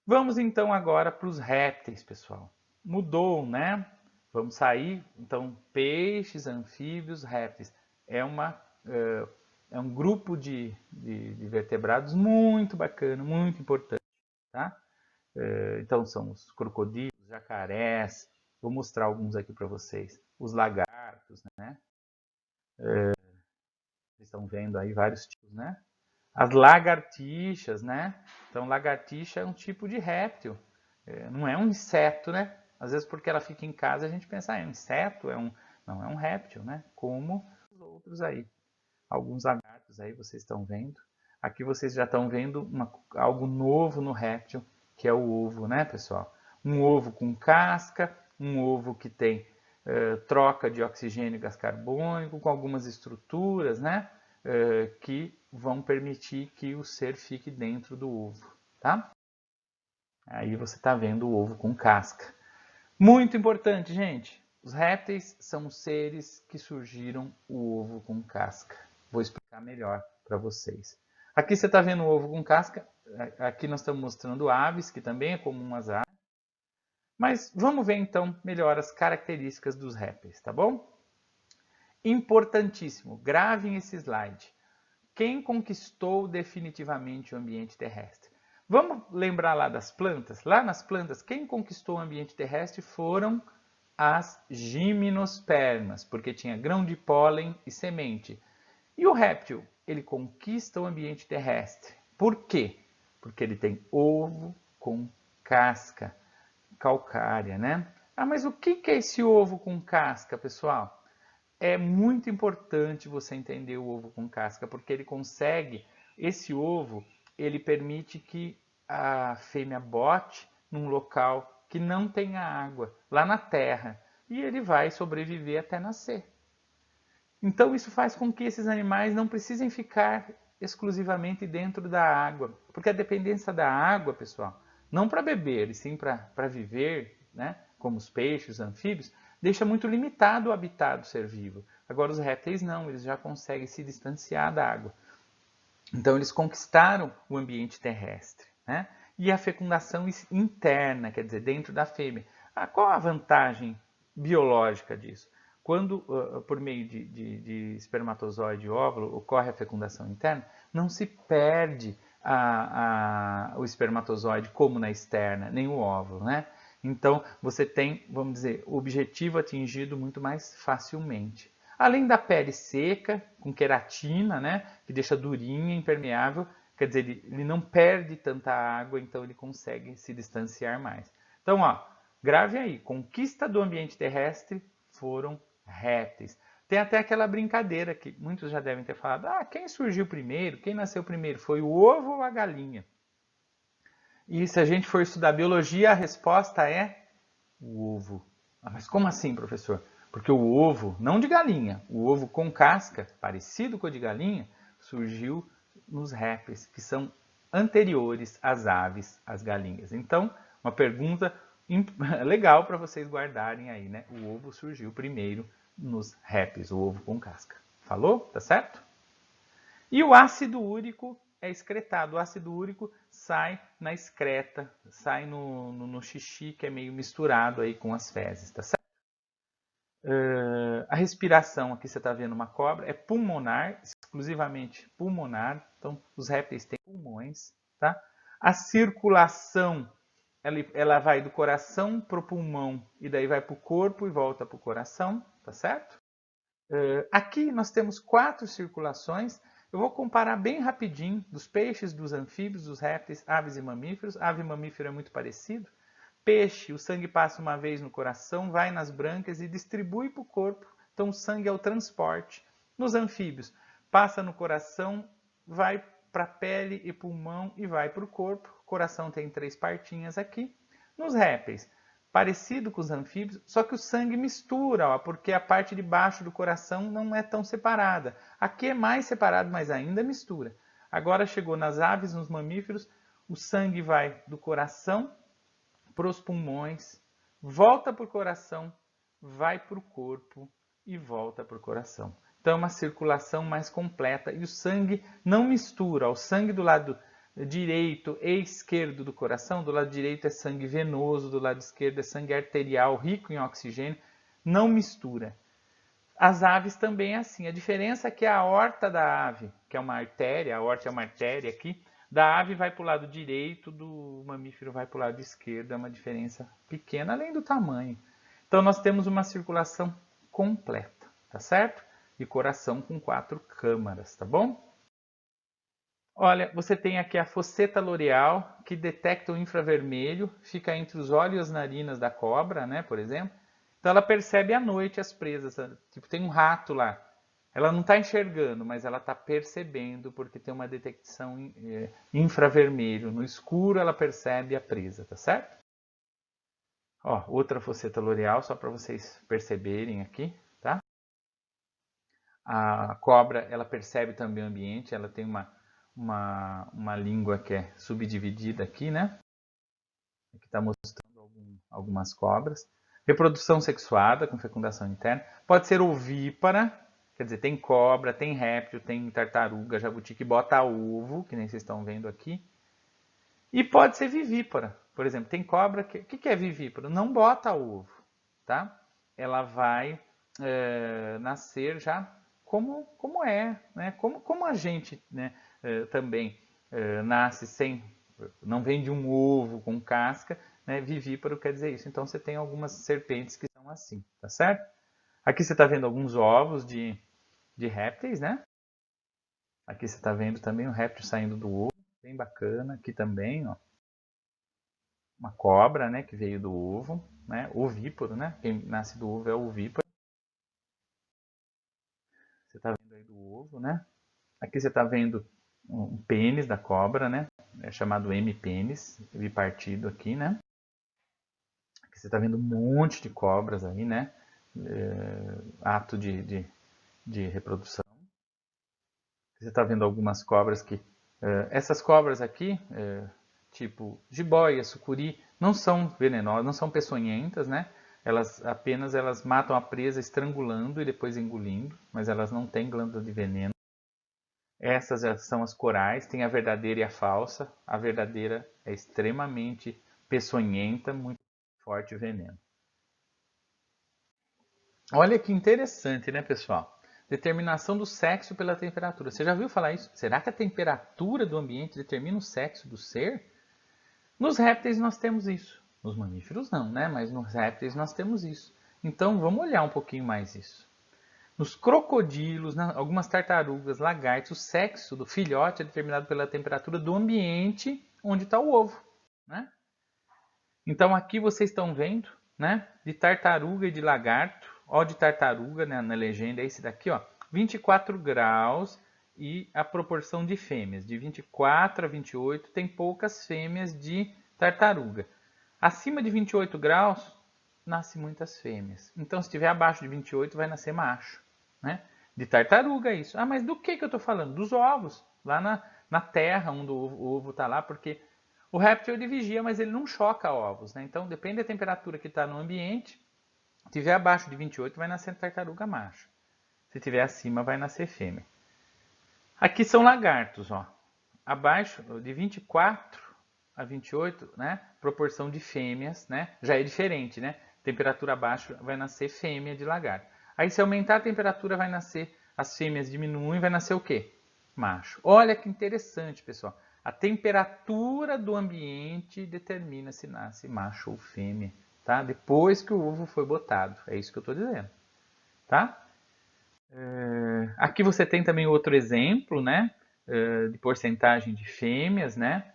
Speaker 1: Vamos então agora para os répteis, pessoal. Mudou, né? Vamos sair, então, peixes, anfíbios, répteis. É um grupo de vertebrados muito bacana, muito importante, tá? Então, são os crocodilos, jacarés. Vou mostrar alguns aqui para vocês. Os lagartos, né? Vocês estão vendo aí vários tipos, né? As lagartixas, né? Então, lagartixa é um tipo de réptil, não é um inseto, né? Às vezes, porque ela fica em casa, a gente pensa, é um inseto, não, é um réptil, né? Como os outros aí. Alguns lagartos aí vocês estão vendo. Aqui vocês já estão vendo algo novo no réptil, que é o ovo, né, pessoal? Um ovo com casca, um ovo que tem troca de oxigênio e gás carbônico, com algumas estruturas, né? Que vão permitir que o ser fique dentro do ovo, tá? Aí você está vendo o ovo com casca. Muito importante, gente. Os répteis são seres que surgiram o ovo com casca. Vou explicar melhor para vocês. Aqui você está vendo o ovo com casca. Aqui nós estamos mostrando aves, que também é comum às aves. Mas vamos ver então melhor as características dos répteis, tá bom? Importantíssimo, gravem esse slide. Quem conquistou definitivamente o ambiente terrestre? Vamos lembrar lá das plantas? Lá nas plantas, quem conquistou o ambiente terrestre foram as gimnospermas, porque tinha grão de pólen e semente. E o réptil, ele conquista o ambiente terrestre. Por quê? Porque ele tem ovo com casca calcária, né? Ah, mas o que é esse ovo com casca, pessoal? É muito importante você entender o ovo com casca, porque esse ovo, ele permite que a fêmea bote num local que não tenha água, lá na terra, e ele vai sobreviver até nascer. Então isso faz com que esses animais não precisem ficar exclusivamente dentro da água, porque a dependência da água, pessoal, não para beber, e sim para viver, né, como os peixes, os anfíbios, deixa muito limitado o habitat do ser vivo. Agora os répteis não, eles já conseguem se distanciar da água. Então eles conquistaram o ambiente terrestre, né? E a fecundação interna, quer dizer, dentro da fêmea. Qual a vantagem biológica disso? Quando, por meio de espermatozoide e óvulo, ocorre a fecundação interna, não se perde o espermatozoide como na externa, nem o óvulo, né? Então, você tem, vamos dizer, o objetivo atingido muito mais facilmente. Além da pele seca, com queratina, né, que deixa durinha, impermeável, quer dizer, ele não perde tanta água, então ele consegue se distanciar mais. Então, ó, grave aí, conquista do ambiente terrestre foram répteis. Tem até aquela brincadeira que muitos já devem ter falado, quem surgiu primeiro, quem nasceu primeiro, foi o ovo ou a galinha? E se a gente for estudar biologia, a resposta é o ovo. Mas como assim, professor? Porque o ovo, não de galinha, o ovo com casca, parecido com o de galinha, surgiu nos répteis, que são anteriores às aves, às galinhas. Então, uma pergunta legal para vocês guardarem aí, né? O ovo surgiu primeiro nos répteis, o ovo com casca. Falou? Tá certo? E o ácido úrico é excretado. O ácido úrico sai na excreta, sai no xixi, que é meio misturado aí com as fezes, tá certo? A respiração, aqui você está vendo uma cobra, é pulmonar, exclusivamente pulmonar. Então, os répteis têm pulmões, tá? A circulação, ela vai do coração para o pulmão, e daí vai para o corpo e volta para o coração, tá certo? Aqui nós temos 4 circulações. Eu vou comparar bem rapidinho dos peixes, dos anfíbios, dos répteis, aves e mamíferos. Ave e mamífero é muito parecido. Peixe, o sangue passa uma vez no coração, vai nas brânquias e distribui para o corpo. Então o sangue é o transporte. Nos anfíbios, passa no coração, vai para a pele e pulmão e vai para o corpo. O coração tem 3 partinhas aqui. Nos répteis, parecido com os anfíbios, só que o sangue mistura, ó, porque a parte de baixo do coração não é tão separada. Aqui é mais separado, mas ainda mistura. Agora chegou nas aves, nos mamíferos, o sangue vai do coração para os pulmões, volta para o coração, vai para o corpo e volta para o coração. Então é uma circulação mais completa e o sangue não mistura. O sangue do lado direito e esquerdo do coração, do lado direito é sangue venoso, do lado esquerdo é sangue arterial, rico em oxigênio, não mistura. As aves também é assim. A diferença é que a aorta da ave, que é uma artéria, a aorta é uma artéria aqui, da ave vai para o lado direito, do mamífero vai para o lado esquerdo. É uma diferença pequena, além do tamanho. Então nós temos uma circulação completa, tá certo? E coração com 4 câmaras, tá bom? Olha, você tem aqui a fosseta loreal, que detecta o infravermelho, fica entre os olhos e as narinas da cobra, né, por exemplo. Então ela percebe à noite as presas. Tipo, tem um rato lá. Ela não está enxergando, mas ela está percebendo, porque tem uma detecção infravermelho. No escuro ela percebe a presa, tá certo? Ó, outra fosseta loreal, só para vocês perceberem aqui, tá? A cobra, ela percebe também o ambiente, ela tem uma língua que é subdividida aqui, né? Aqui está mostrando algumas cobras. Reprodução sexuada com fecundação interna. Pode ser ovípara, quer dizer, tem cobra, tem réptil, tem tartaruga, jabuti que bota ovo, que nem vocês estão vendo aqui. E pode ser vivípara. Por exemplo, tem cobra que... O que é vivípara? Não bota ovo, tá? Ela vai nascer já como é, né? Como a gente, né, também nasce sem... Não vem de um ovo com casca, né? Vivíparo quer dizer isso. Então você tem algumas serpentes que são assim, tá certo? Aqui você está vendo alguns ovos de répteis, né? Aqui você está vendo também um réptil saindo do ovo, bem bacana. Aqui também, ó, uma cobra, né, que veio do ovo, né, ovíparo, né, quem nasce do ovo é o ovíparo. Você está vendo aí do ovo, né? Aqui você está vendo um pênis da cobra, né, é chamado M-pênis, bipartido aqui, né? Aqui você está vendo um monte de cobras aí, né, ato de reprodução. Você está vendo algumas cobras que... essas cobras aqui, tipo jiboia, sucuri, não são venenosas, não são peçonhentas, né? Elas matam a presa estrangulando e depois engolindo, mas elas não têm glândula de veneno. Essas são as corais, tem a verdadeira e a falsa. A verdadeira é extremamente peçonhenta, muito forte veneno. Olha que interessante, né, pessoal? Determinação do sexo pela temperatura. Você já viu falar isso? Será que a temperatura do ambiente determina o sexo do ser? Nos répteis nós temos isso. Nos mamíferos não, né? Mas nos répteis nós temos isso. Então vamos olhar um pouquinho mais isso. Nos crocodilos, algumas tartarugas, lagartos, o sexo do filhote é determinado pela temperatura do ambiente onde está o ovo, né? Então aqui vocês estão vendo, né? De tartaruga e de lagarto. Ó, de tartaruga, né, na legenda é esse daqui, ó. 24 graus e a proporção de fêmeas. De 24 a 28 tem poucas fêmeas de tartaruga. Acima de 28 graus, nasce muitas fêmeas. Então, se estiver abaixo de 28, vai nascer macho, né? De tartaruga isso. Ah, mas do que eu estou falando? Dos ovos. Lá na terra, onde o ovo está lá, porque o réptil ele vigia, mas ele não choca ovos, né? Então, depende da temperatura que está no ambiente. Se tiver abaixo de 28, vai nascer tartaruga macho. Se tiver acima, vai nascer fêmea. Aqui são lagartos, ó. Abaixo de 24 a 28, né? Proporção de fêmeas, né? Já é diferente, né? Temperatura abaixo vai nascer fêmea de lagarto. Aí se aumentar a temperatura vai nascer, as fêmeas diminuem, vai nascer o quê? Macho. Olha que interessante, pessoal. A temperatura do ambiente determina se nasce macho ou fêmea, tá? Depois que o ovo foi botado. É isso que eu estou dizendo, tá? Aqui você tem também outro exemplo, né? De porcentagem de fêmeas, né?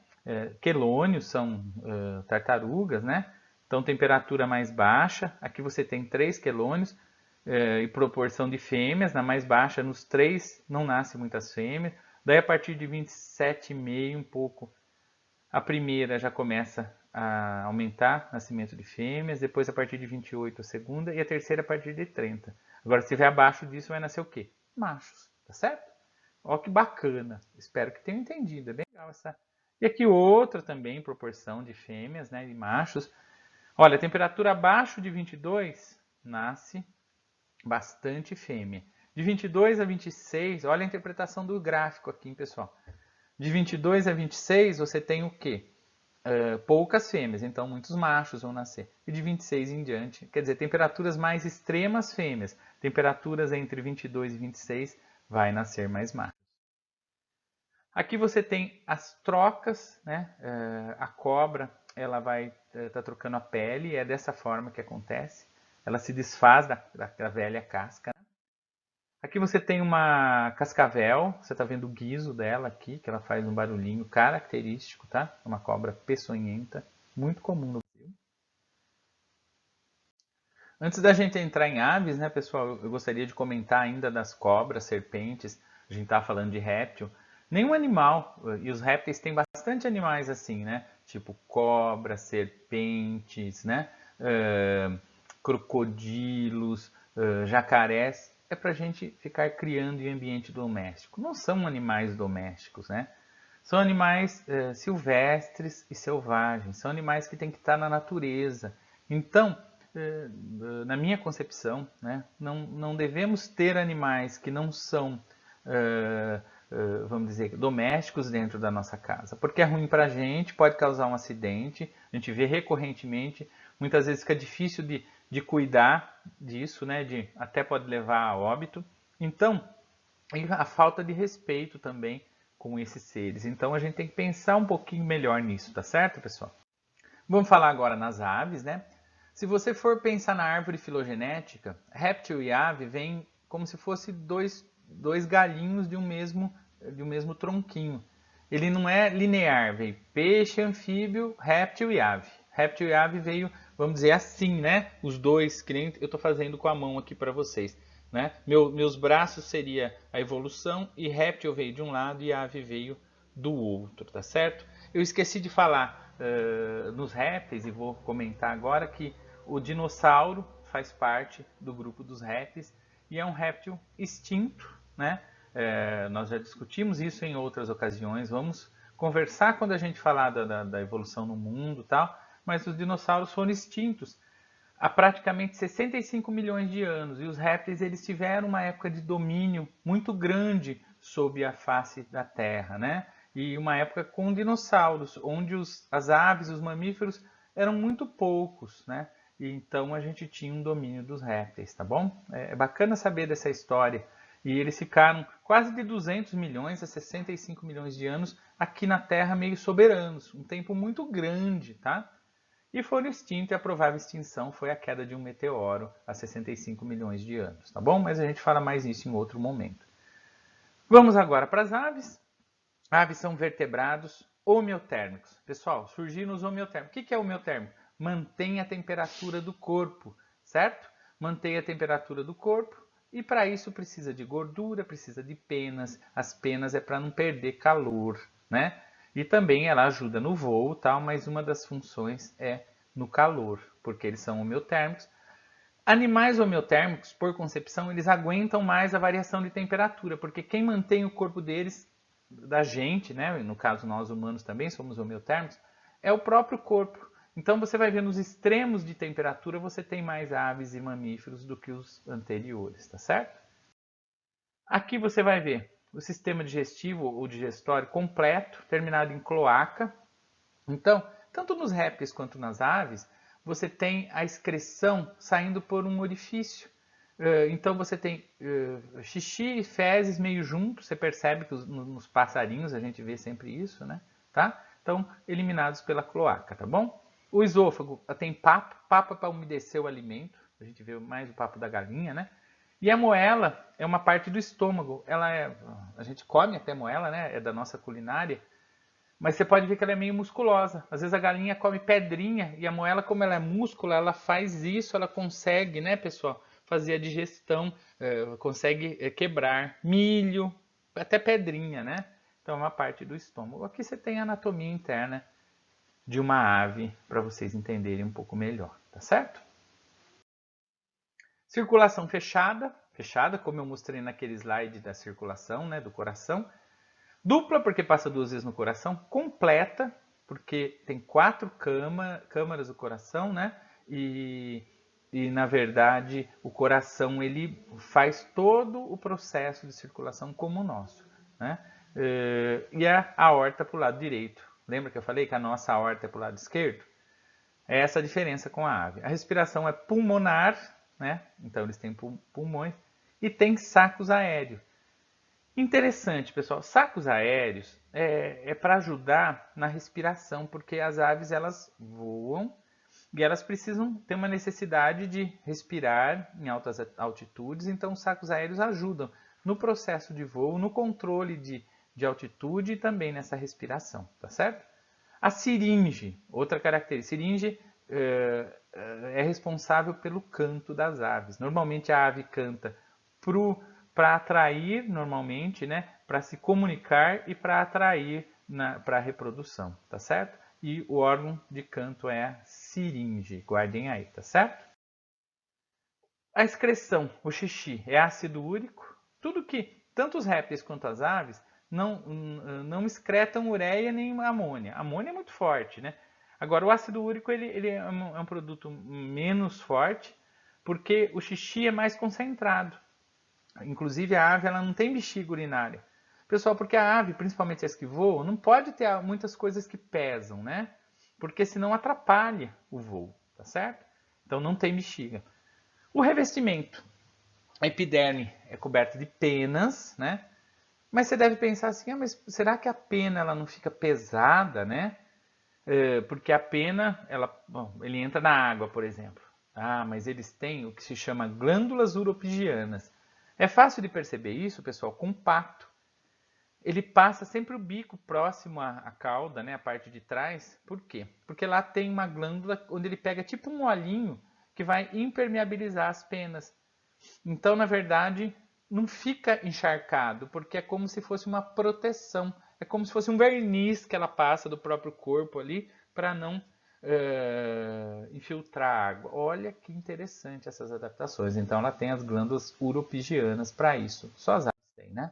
Speaker 1: Quelônios são tartarugas, né? Então, temperatura mais baixa. Aqui você tem 3 quelônios e proporção de fêmeas. Na mais baixa, nos 3 não nasce muitas fêmeas. Daí, a partir de 27,5, um pouco, a primeira já começa a aumentar nascimento de fêmeas. Depois, a partir de 28, a segunda. E a terceira, a partir de 30. Agora, se estiver abaixo disso, vai nascer o quê? Machos, tá certo? Ó que bacana. Espero que tenham entendido. É bem legal essa. E aqui outra também, proporção de fêmeas, né, de machos. Olha, temperatura abaixo de 22, nasce bastante fêmea. De 22 a 26, olha a interpretação do gráfico aqui, hein, pessoal. De 22 a 26, você tem o quê? Poucas fêmeas, então muitos machos vão nascer. E de 26 em diante, quer dizer, temperaturas mais extremas fêmeas. Temperaturas entre 22 e 26, vai nascer mais machos. Aqui você tem as trocas, né? A cobra ela vai estar trocando a pele, e é dessa forma que acontece. Ela se desfaz da velha casca. Né? Aqui você tem uma cascavel, você está vendo o guizo dela aqui, que ela faz um barulhinho característico, tá? É uma cobra peçonhenta, muito comum no Brasil. Antes da gente entrar em aves, né, pessoal, eu gostaria de comentar ainda das cobras, serpentes, a gente está falando de réptil. Nenhum animal, e os répteis têm bastante animais assim, né? Tipo cobras, serpentes, né? Crocodilos, jacarés, é para a gente ficar criando em ambiente doméstico. Não são animais domésticos, né? São animais silvestres e selvagens. São animais que têm que estar na natureza. Então, na minha concepção, né, não devemos ter animais que não são, vamos dizer, domésticos dentro da nossa casa. Porque é ruim para a gente, pode causar um acidente. A gente vê recorrentemente. Muitas vezes fica difícil de cuidar disso, né? Até pode levar a óbito. Então, e a falta de respeito também com esses seres. Então a gente tem que pensar um pouquinho melhor nisso, tá certo, pessoal? Vamos falar agora nas aves, né? Se você for pensar na árvore filogenética, réptil e ave vêm como se fossem dois galinhos de um mesmo tronquinho. Ele não é linear, veio peixe, anfíbio, réptil e ave. Réptil e ave veio, vamos dizer assim, né? Os dois, que nem eu estou fazendo com a mão aqui para vocês. Né? Meus braços seria a evolução e réptil veio de um lado e ave veio do outro, tá certo? Eu esqueci de falar nos répteis e vou comentar agora que o dinossauro faz parte do grupo dos répteis e é um réptil extinto, né? Nós já discutimos isso em outras ocasiões, vamos conversar quando a gente falar da evolução no mundo e tal, mas os dinossauros foram extintos há praticamente 65 milhões de anos e os répteis eles tiveram uma época de domínio muito grande sobre a face da Terra, né? E uma época com dinossauros, onde as aves, os mamíferos eram muito poucos, né? E então a gente tinha um domínio dos répteis, tá bom? É bacana saber dessa história. E eles ficaram quase de 200 milhões a 65 milhões de anos aqui na Terra meio soberanos, um tempo muito grande, tá? E foram extintos e a provável extinção foi a queda de um meteoro há 65 milhões de anos, tá bom? Mas a gente fala mais isso em outro momento. Vamos agora para as aves. Aves são vertebrados homeotérmicos. Pessoal, surgiram os homeotérmicos. O que é homeotérmico? Mantém a temperatura do corpo, certo? Mantém a temperatura do corpo e para isso precisa de gordura, precisa de penas. As penas é para não perder calor, né? E também ela ajuda no voo, tal, mas uma das funções é no calor, porque eles são homeotérmicos. Animais homeotérmicos, por concepção, eles aguentam mais a variação de temperatura, porque quem mantém o corpo deles, da gente, né, no caso nós humanos também somos homeotérmicos, é o próprio corpo. Então você vai ver nos extremos de temperatura você tem mais aves e mamíferos do que os anteriores, tá certo? Aqui você vai ver o sistema digestivo ou digestório completo, terminado em cloaca. Então, tanto nos répteis quanto nas aves, você tem a excreção saindo por um orifício. Então você tem xixi e fezes meio juntos, você percebe que nos passarinhos a gente vê sempre isso, né? Tá? Então, eliminados pela cloaca, tá bom? O esôfago tem papo é para umedecer o alimento, a gente vê mais o papo da galinha, né? E a moela é uma parte do estômago, a gente come até moela, né? É da nossa culinária, mas você pode ver que ela é meio musculosa. Às vezes a galinha come pedrinha e a moela, como ela é músculo, ela faz isso, ela consegue, né, pessoal, fazer a digestão, consegue quebrar milho, até pedrinha, né? Então é uma parte do estômago. Aqui você tem a anatomia interna de uma ave para vocês entenderem um pouco melhor, tá certo? Circulação fechada, como eu mostrei naquele slide da circulação, né, do coração. Dupla, porque passa 2 vezes no coração. Completa, porque tem 4 câmaras do coração, né? E na verdade, o coração ele faz todo o processo de circulação como o nosso, né? E a aorta para o lado direito. Lembra que eu falei que a nossa aorta é para o lado esquerdo? É essa a diferença com a ave. A respiração é pulmonar, né? Então eles têm pulmões e tem sacos aéreos. Interessante, pessoal. Sacos aéreos é para ajudar na respiração, porque as aves elas voam E elas precisam ter uma necessidade de respirar em altas altitudes, então os sacos aéreos ajudam no processo de voo, no controle de altitude e também nessa respiração, tá certo? A siringe, outra característica, siringe é responsável pelo canto das aves. Normalmente a ave canta para atrair, normalmente, né, para se comunicar e para atrair para a reprodução, tá certo? E o órgão de canto é a siringe, guardem aí, tá certo? A excreção, o xixi, é ácido úrico. Tudo que, tanto os répteis quanto as aves, não excretam ureia nem amônia. A amônia é muito forte, né? Agora, o ácido úrico ele é um produto menos forte, porque o xixi é mais concentrado. Inclusive, a ave ela não tem bexiga urinária. Pessoal, porque a ave, principalmente as que voam, não pode ter muitas coisas que pesam, né? Porque senão atrapalha o voo, tá certo? Então não tem bexiga. O revestimento. A epiderme é coberta de penas, né? Mas você deve pensar assim, mas será que a pena ela não fica pesada, né? Porque a pena, ele entra na água, por exemplo. Ah, mas eles têm o que se chama glândulas uropigianas. É fácil de perceber isso, pessoal, com o pato. Ele passa sempre o bico próximo à cauda, né, a parte de trás. Por quê? Porque lá tem uma glândula onde ele pega tipo um olhinho que vai impermeabilizar as penas. Então, na verdade, não fica encharcado, porque é como se fosse uma proteção. É como se fosse um verniz que ela passa do próprio corpo ali para não infiltrar água. Olha que interessante essas adaptações. Então, ela tem as glândulas uropigianas para isso. Só as aves têm, né?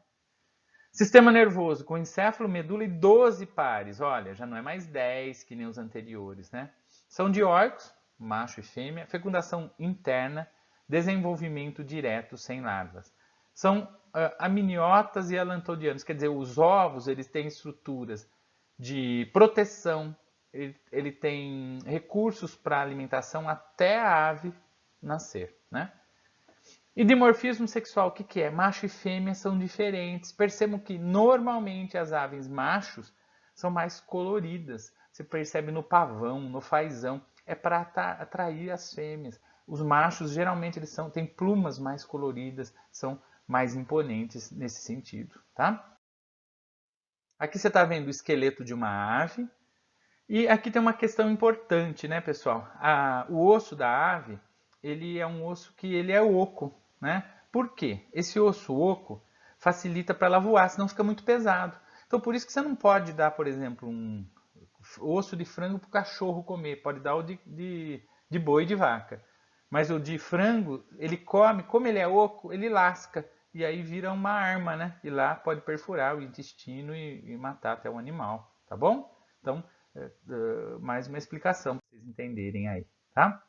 Speaker 1: Sistema nervoso com encéfalo, medula e 12 pares. Olha, já não é mais 10 que nem os anteriores, né? São dioicos, macho e fêmea, fecundação interna, desenvolvimento direto sem larvas. São aminiotas e alantodianos, quer dizer, os ovos eles têm estruturas de proteção, ele tem recursos para alimentação até a ave nascer, né? E dimorfismo sexual, o que é? Macho e fêmea são diferentes. Percebam que normalmente as aves machos são mais coloridas. Você percebe no pavão, no fazão. É para atrair as fêmeas. Os machos geralmente eles têm plumas mais coloridas, são mais imponentes nesse sentido, tá? Aqui você está vendo o esqueleto de uma ave. E aqui tem uma questão importante, né, pessoal? O osso da ave, ele é um osso que ele é oco, né? Por quê? Esse osso oco facilita para ela voar, senão fica muito pesado. Então, por isso que você não pode dar, por exemplo, um osso de frango para o cachorro comer. Pode dar o de boi e de vaca. Mas o de frango, ele come, como ele é oco, ele lasca. E aí vira uma arma, né? E lá pode perfurar o intestino e matar até o animal, tá bom? Então, mais uma explicação para vocês entenderem aí, tá?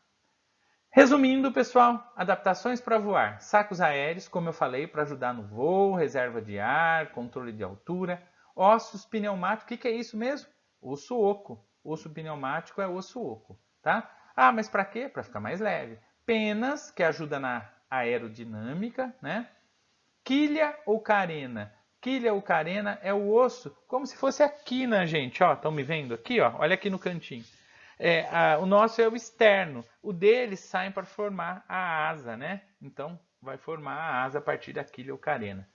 Speaker 1: Resumindo, pessoal, adaptações para voar. Sacos aéreos, como eu falei, para ajudar no voo, reserva de ar, controle de altura. Ossos pneumáticos, o que é isso mesmo? Osso oco. Osso pneumático é osso oco, tá? Ah, mas para quê? Para ficar mais leve. Penas, que ajuda na aerodinâmica, né? Quilha ou carena. Quilha ou carena é o osso, como se fosse a quina, gente. Ó, estão me vendo aqui? Ó, olha aqui no cantinho. O nosso é o externo. O deles sai para formar a asa, né? Então, vai formar a asa a partir da quilha ou carena.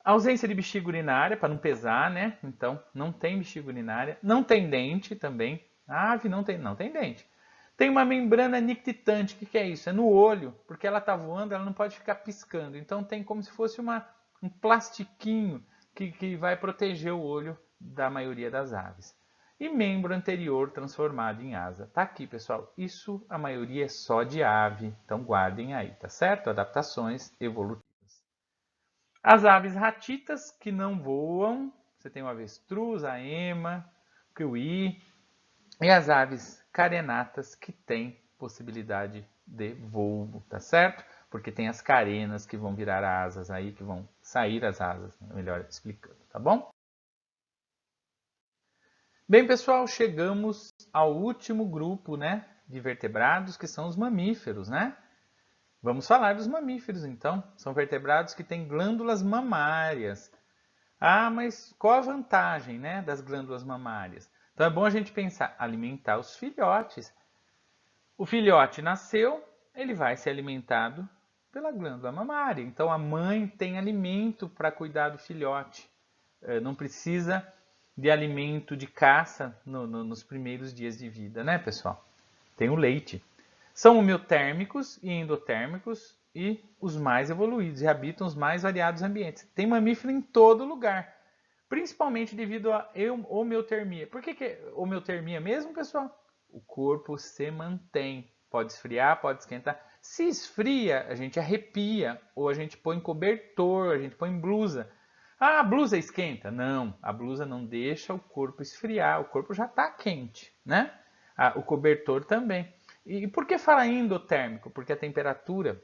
Speaker 1: A ausência de bexiga urinária, para não pesar, né? Então, não tem bexiga urinária. Não tem dente também. A ave não tem dente. Tem uma membrana nictitante. O que é isso? É no olho, porque ela está voando, ela não pode ficar piscando. Então, tem como se fosse um plastiquinho que vai proteger o olho da maioria das aves. E membro anterior transformado em asa. Tá aqui, pessoal. Isso, a maioria é só de ave. Então, guardem aí, tá certo? Adaptações evolutivas. As aves ratitas que não voam, você tem o avestruz, a ema, o kiwi, e as aves carenatas que têm possibilidade de voo, tá certo? Porque tem as carenas que vão virar asas aí, que vão sair as asas, melhor explicando, tá bom? Bem, pessoal, chegamos ao último grupo, né, de vertebrados, que são os mamíferos, né? Vamos falar dos mamíferos, então. São vertebrados que têm glândulas mamárias. Ah, mas qual a vantagem, né, das glândulas mamárias? Então é bom a gente pensar, alimentar os filhotes. O filhote nasceu, ele vai ser alimentado pela glândula mamária. Então a mãe tem alimento para cuidar do filhote. Não precisa de alimento de caça nos primeiros dias de vida, né, pessoal? Tem o leite. São homeotérmicos e endotérmicos e os mais evoluídos e habitam os mais variados ambientes. Tem mamífero em todo lugar, principalmente devido à homeotermia. Por que é homeotermia mesmo, pessoal? O corpo se mantém. Pode esfriar, pode esquentar. Se esfria, a gente arrepia, ou a gente põe cobertor, a gente põe blusa. Ah, a blusa esquenta? Não, a blusa não deixa o corpo esfriar, o corpo já está quente, né? O cobertor também. E por que fala endotérmico? Porque a temperatura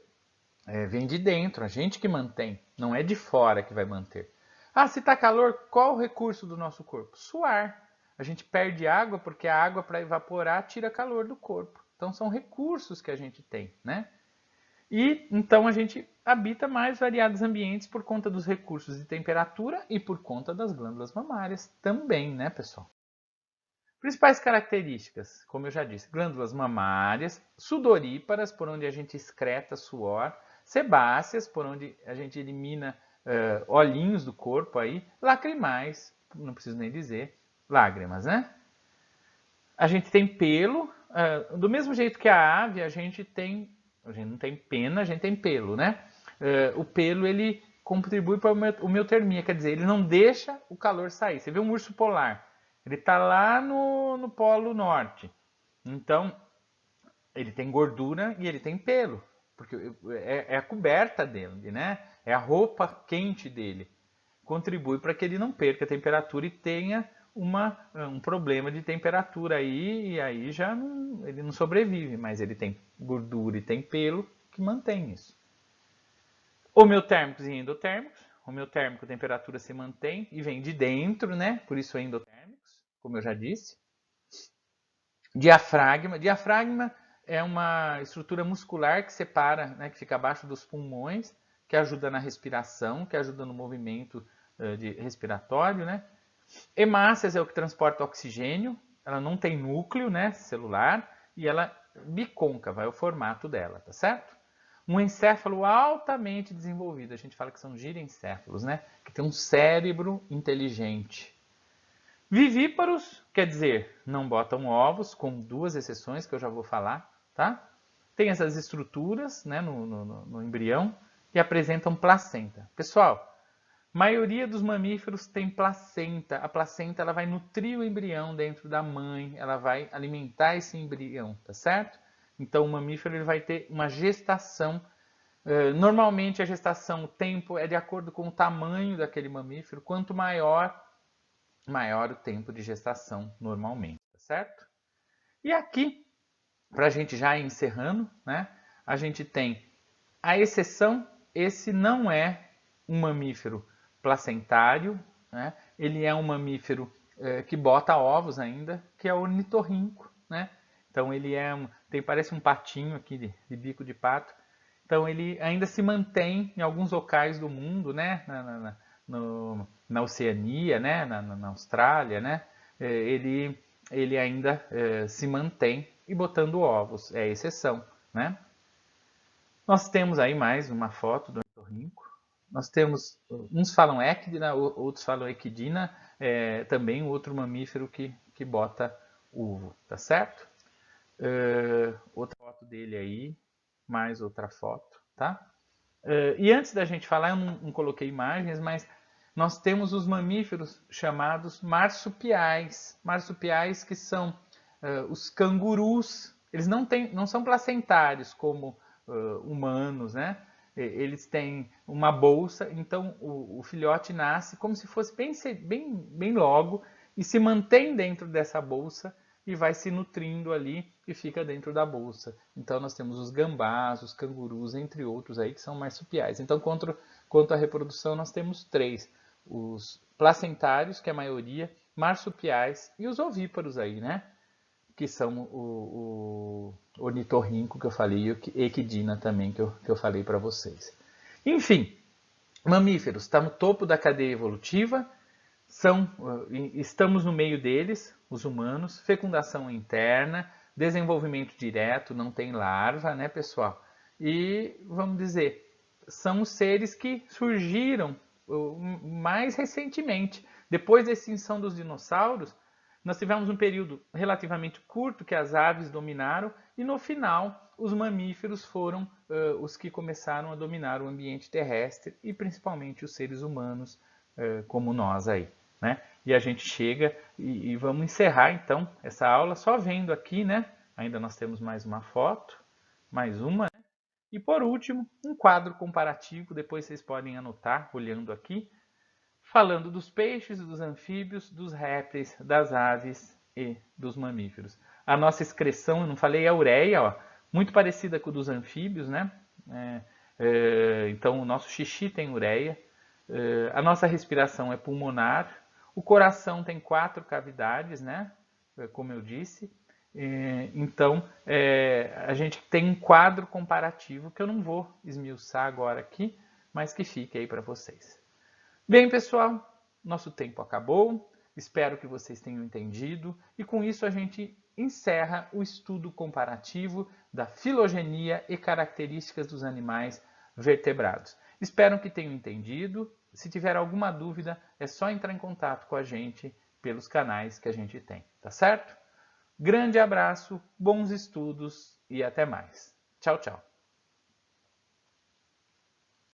Speaker 1: vem de dentro, a gente que mantém, não é de fora que vai manter. Ah, se está calor, qual o recurso do nosso corpo? Suar. A gente perde água porque a água para evaporar tira calor do corpo. Então são recursos que a gente tem, né? E então a gente habita mais variados ambientes por conta dos recursos de temperatura e por conta das glândulas mamárias também, né, pessoal? Principais características, como eu já disse, glândulas mamárias, sudoríparas, por onde a gente excreta suor, sebáceas, por onde a gente elimina olhinhos do corpo aí, lacrimais, não preciso nem dizer, lágrimas, né? A gente tem pelo, do mesmo jeito que a ave, a gente não tem pena, a gente tem pelo, né? O pelo, ele contribui para a homeotermia, quer dizer, ele não deixa o calor sair. Você vê um urso polar, ele está lá no Polo Norte. Então, ele tem gordura e ele tem pelo, porque é a coberta dele, né? É a roupa quente dele. Contribui para que ele não perca a temperatura e tenha um problema de temperatura aí, e aí já ele não sobrevive, mas ele tem gordura e tem pelo que mantém isso. Homeotérmicos e endotérmicos. Homeotérmico, a temperatura se mantém e vem de dentro, né? Por isso endotérmicos, como eu já disse. Diafragma. Diafragma é uma estrutura muscular que separa, né, que fica abaixo dos pulmões, que ajuda na respiração, que ajuda no movimento respiratório, né? Hemácias é o que transporta oxigênio, ela não tem núcleo, né, celular, e ela é bicôncava, é o formato dela, tá certo? Um encéfalo altamente desenvolvido, a gente fala que são girencéfalos, né, que tem um cérebro inteligente. Vivíparos, quer dizer, não botam ovos, com duas exceções que eu já vou falar, tá? Tem essas estruturas, né, no embrião e apresentam placenta. Pessoal, a maioria dos mamíferos tem placenta. A placenta ela vai nutrir o embrião dentro da mãe, ela vai alimentar esse embrião, tá certo? Então o mamífero ele vai ter uma gestação. Normalmente a gestação, o tempo é de acordo com o tamanho daquele mamífero. Quanto maior o tempo de gestação normalmente, tá certo? E aqui, para a gente já ir encerrando, né? A gente tem a exceção, esse não é um mamífero placentário, né? Ele é um mamífero que bota ovos ainda, que é o ornitorrinco, né? Então ele parece um patinho aqui de bico de pato. Então ele ainda se mantém em alguns locais do mundo, né? Na Oceania, né? Na Austrália, né? Ele ainda se mantém e botando ovos, é exceção, né? Nós temos aí mais uma foto do ornitorrinco. Nós temos, uns falam ecdina, outros falam equidina, também outro mamífero que bota ovo, tá certo? Outra foto dele aí, mais outra foto, tá? E antes da gente falar, eu não coloquei imagens, mas nós temos os mamíferos chamados marsupiais. Marsupiais que são os cangurus. Eles não são placentários como humanos, né? Eles têm uma bolsa, então o filhote nasce como se fosse bem logo e se mantém dentro dessa bolsa e vai se nutrindo ali e fica dentro da bolsa. Então nós temos os gambás, os cangurus, entre outros aí que são marsupiais. Então quanto à reprodução nós temos três: os placentários, que é a maioria, marsupiais e os ovíparos aí, né? Que são o ornitorrinco que eu falei e o equidina também que eu falei para vocês. Enfim, mamíferos, está no topo da cadeia evolutiva, estamos no meio deles, os humanos, fecundação interna,
Speaker 2: desenvolvimento direto, não tem larva, né, pessoal? E, vamos dizer, são os seres que surgiram mais recentemente. Depois da extinção dos dinossauros, nós tivemos um período relativamente curto que as aves dominaram e no final os mamíferos foram os que começaram a dominar o ambiente terrestre e principalmente os seres humanos como nós aí, né? E a gente chega e vamos encerrar então essa aula só vendo aqui, né? Ainda nós temos mais uma foto, mais uma, né? E por último, um quadro comparativo, depois vocês podem anotar olhando aqui, falando dos peixes, dos anfíbios, dos répteis, das aves e dos mamíferos. A nossa excreção, eu não falei, é a ureia, ó, muito parecida com a dos anfíbios, né? Então, o nosso xixi tem ureia. A nossa respiração é pulmonar. O coração tem 4 cavidades, né? Como eu disse. Então, a gente tem um quadro comparativo que eu não vou esmiuçar agora aqui, mas que fica aí para vocês. Bem, pessoal, nosso tempo acabou. Espero que vocês tenham entendido. E com isso a gente encerra o estudo comparativo da filogenia e características dos animais vertebrados. Espero que tenham entendido. Se tiver alguma dúvida, é só entrar em contato com a gente pelos canais que a gente tem, tá certo? Grande abraço, bons estudos e até mais. Tchau, tchau.